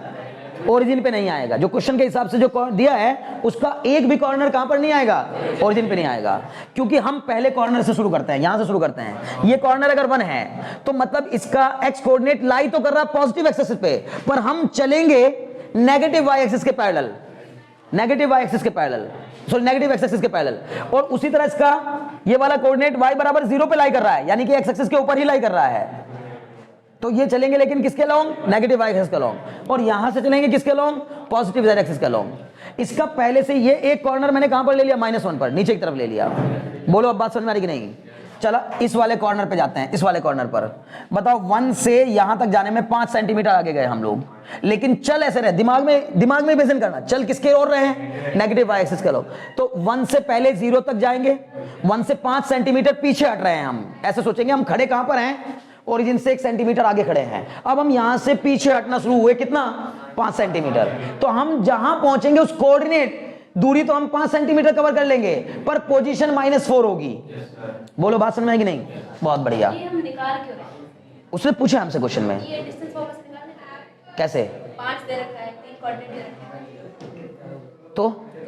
ओरिजिन पे नहीं आएगा। जो क्वेश्चन के हिसाब से जो दिया है, उसका एक भी कॉर्नर कहां पर नहीं आएगा? ओरिजिन पे नहीं आएगा, क्योंकि हम पहले कॉर्नर से शुरू करते हैं, यहां से शुरू करते हैं। ये कॉर्नर अगर 1 है तो मतलब इसका एक्स कोऑर्डिनेट लाई तो कर रहा है पॉजिटिव एक्सिस पे, पर हम चलेंगे नेगेटिव वाई एक्सिस के पैरेलल, नेगेटिव वाई एक्सिस के parallel, sorry negative X axis के पैरेलल। और उसी तरह इसका ये वाला कोऑर्डिनेट y बराबर 0 पे लाई कर रहा है, यानी कि एक्स एक्सिस के ऊपर ही लाई कर रहा है। तो ये चलेंगे लेकिन किसके अलोंग? नेगेटिव वाई एक्सिस के अलोंग। और यहां से चलेंगे किसके अलोंग? पॉजिटिव जेड एक्सिस के अलोंग। इसका पहले से ये एक कॉर्नर मैंने कहां पर ले लिया? -1 पर, नीचे की तरफ ले लिया। बोलो अब बात समझ में आ रही कि नहीं? चलो इस वाले कॉर्नर पे जाते हैं, इस वाले कॉर्नर पर। बताओ 1 से यहां तक जाने में 5 सेंटीमीटर आगे गए हम लोग, लेकिन चल ऐसे रहे, दिमाग में बेसन करना, चल किसके ओर रहे हैं? नेगेटिव वाई एक्सिस के लोग। तो 1 से पहले 0 तक जाएंगे, 1 से 5 सेंटीमीटर पीछे हट रहे हैं हम। ऐसे सोचेंगे हम खड़े कहां पर हैं? ओरिजिन से 1 सेंटीमीटर आगे खड़े हैं। अब हम यहां से पीछे हटना शुरू हुए, कितना? 5 सेंटीमीटर। तो हम जहां पहुंचेंगे उस कोऑर्डिनेट दूरी तो हम 5 सेंटीमीटर कवर कर लेंगे, पर पोजीशन -4 होगी। बोलो बात समझ में आएगी नहीं? बहुत बढ़िया। ये हम निकाल क्यों रहे हैं? उसने पूछा हमसे क्वेश्चन में, ये डिस्टेंस वापस निकालने का कैसे? 5 दे रखा है, 3 कोऑर्डिनेट दे रखे हैं, तो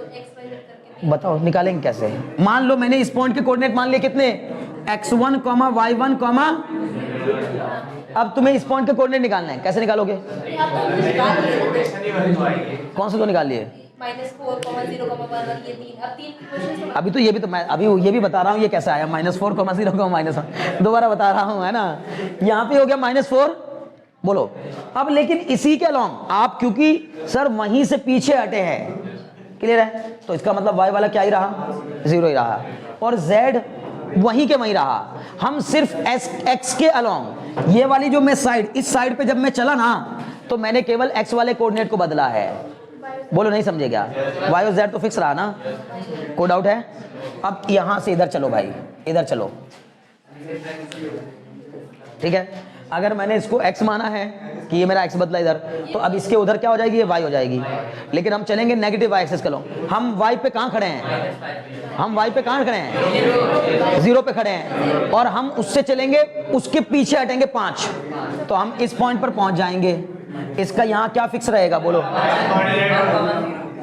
x y z करके बताओ निकालेंगे कैसे? मान लो मैंने इस पॉइंट के कोऑर्डिनेट मान लिए कितने? x1, y1, अब तुम्हें इस पॉइंट के कोऑर्डिनेट निकालना है, कैसे निकालोगे? नहीं, आप तो निकाल लिए कौन से दो निकाल लिए? -4, 0, 1 ये 3। अब 3 क्वेश्चंस अभी तो मैं अभी ये भी बता रहा हूँ ये कैसे आया, -4, 0, -1 दोबारा बता रहा हूँ, है ना? यहाँ पे हो गया -4। बोलो अब, लेकिन इसी के अलोंग आप, क्योंकि सर वहीं से पीछे हटे हैं, क्लियर है, तो इसका मतलब y वाला क्या ही रहा? 0 ही रहा, और z वहीं के वहीं रहा। हम सिर्फ x के अलोंग, ये वाली जो मैं साइड, इस साइड पे जब मैं चला ना, तो मैंने केवल x वाले कोऑर्डिनेट को बदला है। बोलो नहीं समझे क्या? y और z तो फिक्स रहा ना, कोई डाउट है? अब यहां से इधर चलो भाई, इधर चलो, ठीक है। अगर मैंने इसको x माना है कि ये मेरा x बदला इधर, तो अब इसके उधर क्या हो जाएगी? ये y हो जाएगी। लेकिन हम चलेंगे नेगेटिव y एक्सिस के लो। हम y पे कहां खड़े हैं? हम y पे कहां खड़े हैं? 0 पे खड़े हैं, और हम उससे चलेंगे, उसके पीछे हटेंगे 5, तो हम इस पॉइंट पर पहुंच जाएंगे। इसका यहां क्या फिक्स रहेगा? बोलो,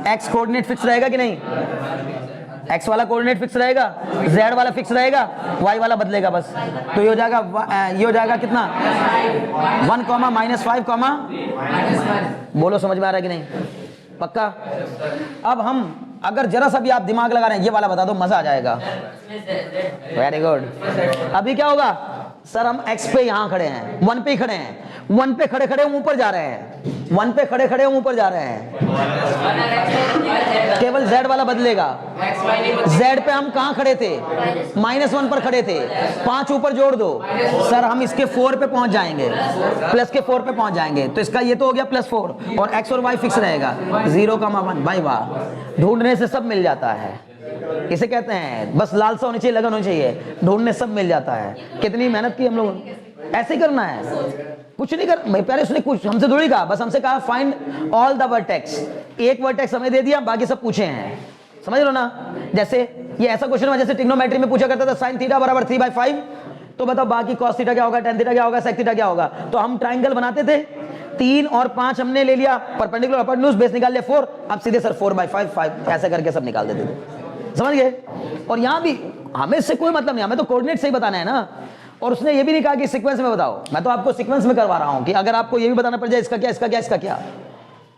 x कोऑर्डिनेट फिक्स रहेगा कि नहीं? x वाला कोऑर्डिनेट फिक्स रहेगा, z वाला फिक्स रहेगा, y वाला बदलेगा बस। तो ये हो जाएगा, ये हो जाएगा कितना? 1, -5, बोलो समझ में आ रहा है कि नहीं? पक्का? अब हम अगर जरा सा भी आप दिमाग लगा रहे हैं, ये वाला बता दो, मजा आ जाएगा। Very good. अभी क्या होगा? सर हम x पे यहां खड़े हैं, 1 पे ही खड़े हैं, 1 पे खड़े खड़े ऊपर जा रहे हैं, 1 पे खड़े खड़े ऊपर जा रहे हैं, केवल z वाला बदलेगा। z पे हम कहां खड़े थे? -1 पर खड़े थे, 5 ऊपर जोड़ दो, सर हम इसके 4 पे पहुंच जाएंगे, प्लस के 4 पे पहुंच जाएंगे। तो इसका ये तो हो गया +4, और x और y फिक्स रहेगा, 0, 1। भाई वाह, ढूंढने से सब मिल जाता है, इसे कहते हैं बस लालसा होनी चाहिए, लगन होनी चाहिए, ढूंढने सब मिल जाता है। कितनी मेहनत की हम लोग, ऐसे ही करना है, कुछ नहीं कर। पहले उसने कुछ हमसे थोड़ी कहा, बस हमसे कहा फाइंड ऑल द वर्टेक्स। एक वर्टेक्स हमें दे दिया, बाकी सब पूछे हैं, समझ लो ना। जैसे ये ऐसा क्वेश्चन है जैसे ट्रिग्नोमेट्री में पूछा करता था sin थीटा बराबर 3/5, तो बताओ बाकी cos थीटा क्या होगा, tan थीटा क्या होगा, sec थीटा क्या होगा। तो हम ट्राइंगल बनाते थे, 3 और 5 हमने ले लिया, परपेंडिकुलर अपोटेन्यूज, बेस निकाल लिया 4, अब सीधे सर 4/5 ऐसे करके सब निकाल देते थे, समझ गए। और यहाँ भी हमें इससे कोई मतलब नहीं, हमें तो कोऑर्डिनेट सही बताना है ना। और उसने ये भी नहीं कहा कि सीक्वेंस में बताओ, मैं तो आपको सीक्वेंस में करवा रहा हूं कि अगर आपको ये भी बताना पड़ जाए इसका क्या इसका क्या इसका क्या,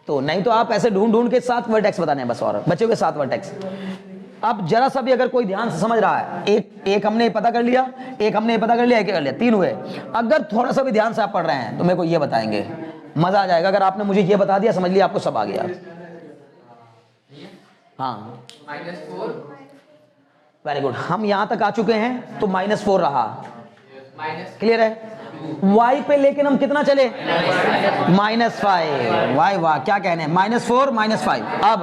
तो नहीं तो आप ऐसे ढूंढ ढूंढ के 7 वर्टेक्स बताने हैं बस, और बचे हुए 7 वर्टेक्स। अब जरा सा भी अगर कोई ध्यान से समझ रहा है, एक हमने पता कर लिया, एक हमने पता कर लिया, एक कर लिया, 3 हुए। अगर थोड़ा सा भी ध्यान से आप पढ़ रहे हैं तो मेरे को ये बताएंगे, मजा आ जाएगा। अगर आपने मुझे ये बता दिया, समझ लिया आपको सब आ गया। हाँ -4 वेरी गुड, हम यहां तक आ चुके हैं तो -4 रहा, माइनस क्लियर है। y पे लेकिन हम कितना चले, -5। वाह वाह क्या कहने हैं, -4 -5। अब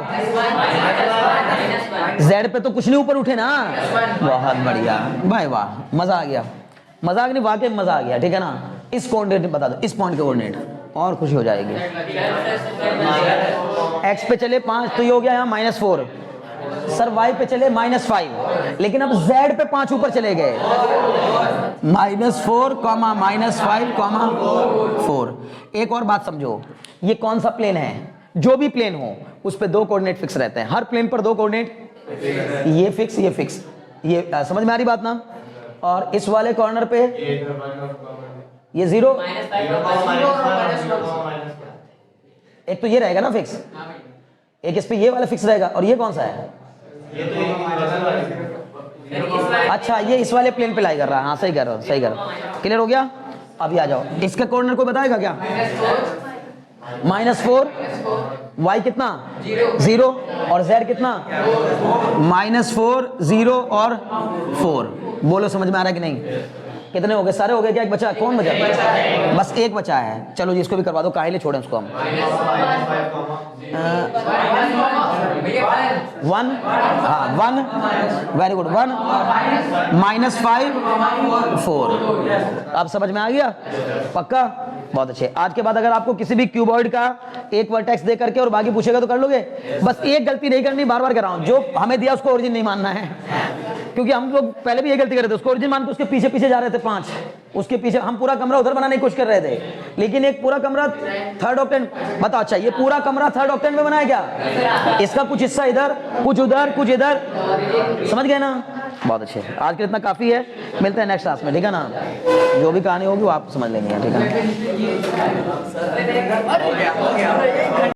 z पे तो कुछ नहीं ऊपर उठे ना, बहुत बढ़िया भाई वाह, मजा आ गया। मजाक नहीं, वाकई मजा आ गया, ठीक है ना। इस कोऑर्डिनेट बता दो, इस पॉइंट के कोऑर्डिनेट, और खुशी हो जाएगी। x पे चले 5 तो ये हो गया यहाँ -4, सर y पे चले -5, लेकिन अब z पे 5 ऊपर चले गए, -4, -5, 4। एक और बात समझो, ये कौन सा प्लेन है, जो भी प्लेन हो उस पे 2 कोऑर्डिनेट फिक्स रहते हैं, हर प्लेन पर 2 कोऑर्डिनेट, ये फिक्स ये फिक्स, ये समझ में आ रही बात ना। और इस वाले कॉर्नर पे ये 0, एक तो ये रहेगा ना फिक्स, एक इस पे ये वाला फिक्स रहेगा, और ये कौन सा है, अच्छा ये इस वाले प्लेन पे लाई कर रहा है। हाँ सही कर रहा हूँ, सही कर रहा हूँ, क्लियर हो गया। अभी आ जाओ, इसका कॉर्नर को बताएगा क्या, -4, y कितना 0 और z कितना -4 0 और 4। बोलो समझ में आ रहा है कि नहीं। कितने हो गए, सारे हो गए क्या, एक बचा, कौन बचा, बस एक बचा है। चलो जी इसको भी करवा दो, काहे ले छोड़े उसको हम। 1, हाँ 1, वेरी गुड, 1 -5 4। अब समझ में आ गया, पक्का, बहुत अच्छे। आज के बाद अगर आपको किसी भी क्यूबॉइड का एक वर्टेक्स दे करके और बाकी पूछेगा तो कर लोगे। बस एक गलती नहीं करनी, बार बार कर रहा हूं, जो हमें दिया उसको ओरिजिन नहीं मानना है, क्योंकि हम लोग पहले भी ये गलती कर रहे थे, उसको ओरिजिन मान के उसके पीछे पीछे जा रहे थे 5, उसके पीछे हम पूरा कमरा उधर बनाने की कोशिश कर रहे थे, लेकिन एक पूरा कमरा 3rd ऑक्टेंट, बताओ अच्छा ये पूरा कमरा 3rd ऑक्टेंट में बनाया क्या, इसका कुछ हिस्सा इधर, कुछ उधर, कुछ इधर, समझ गए ना। बहुत अच्छे, आज के इतना काफी है, मिलते हैं नेक्स्ट क्लास में, ठीक है ना। जो भी कहानी होगी वो आप समझ लेंगे, ठीक है।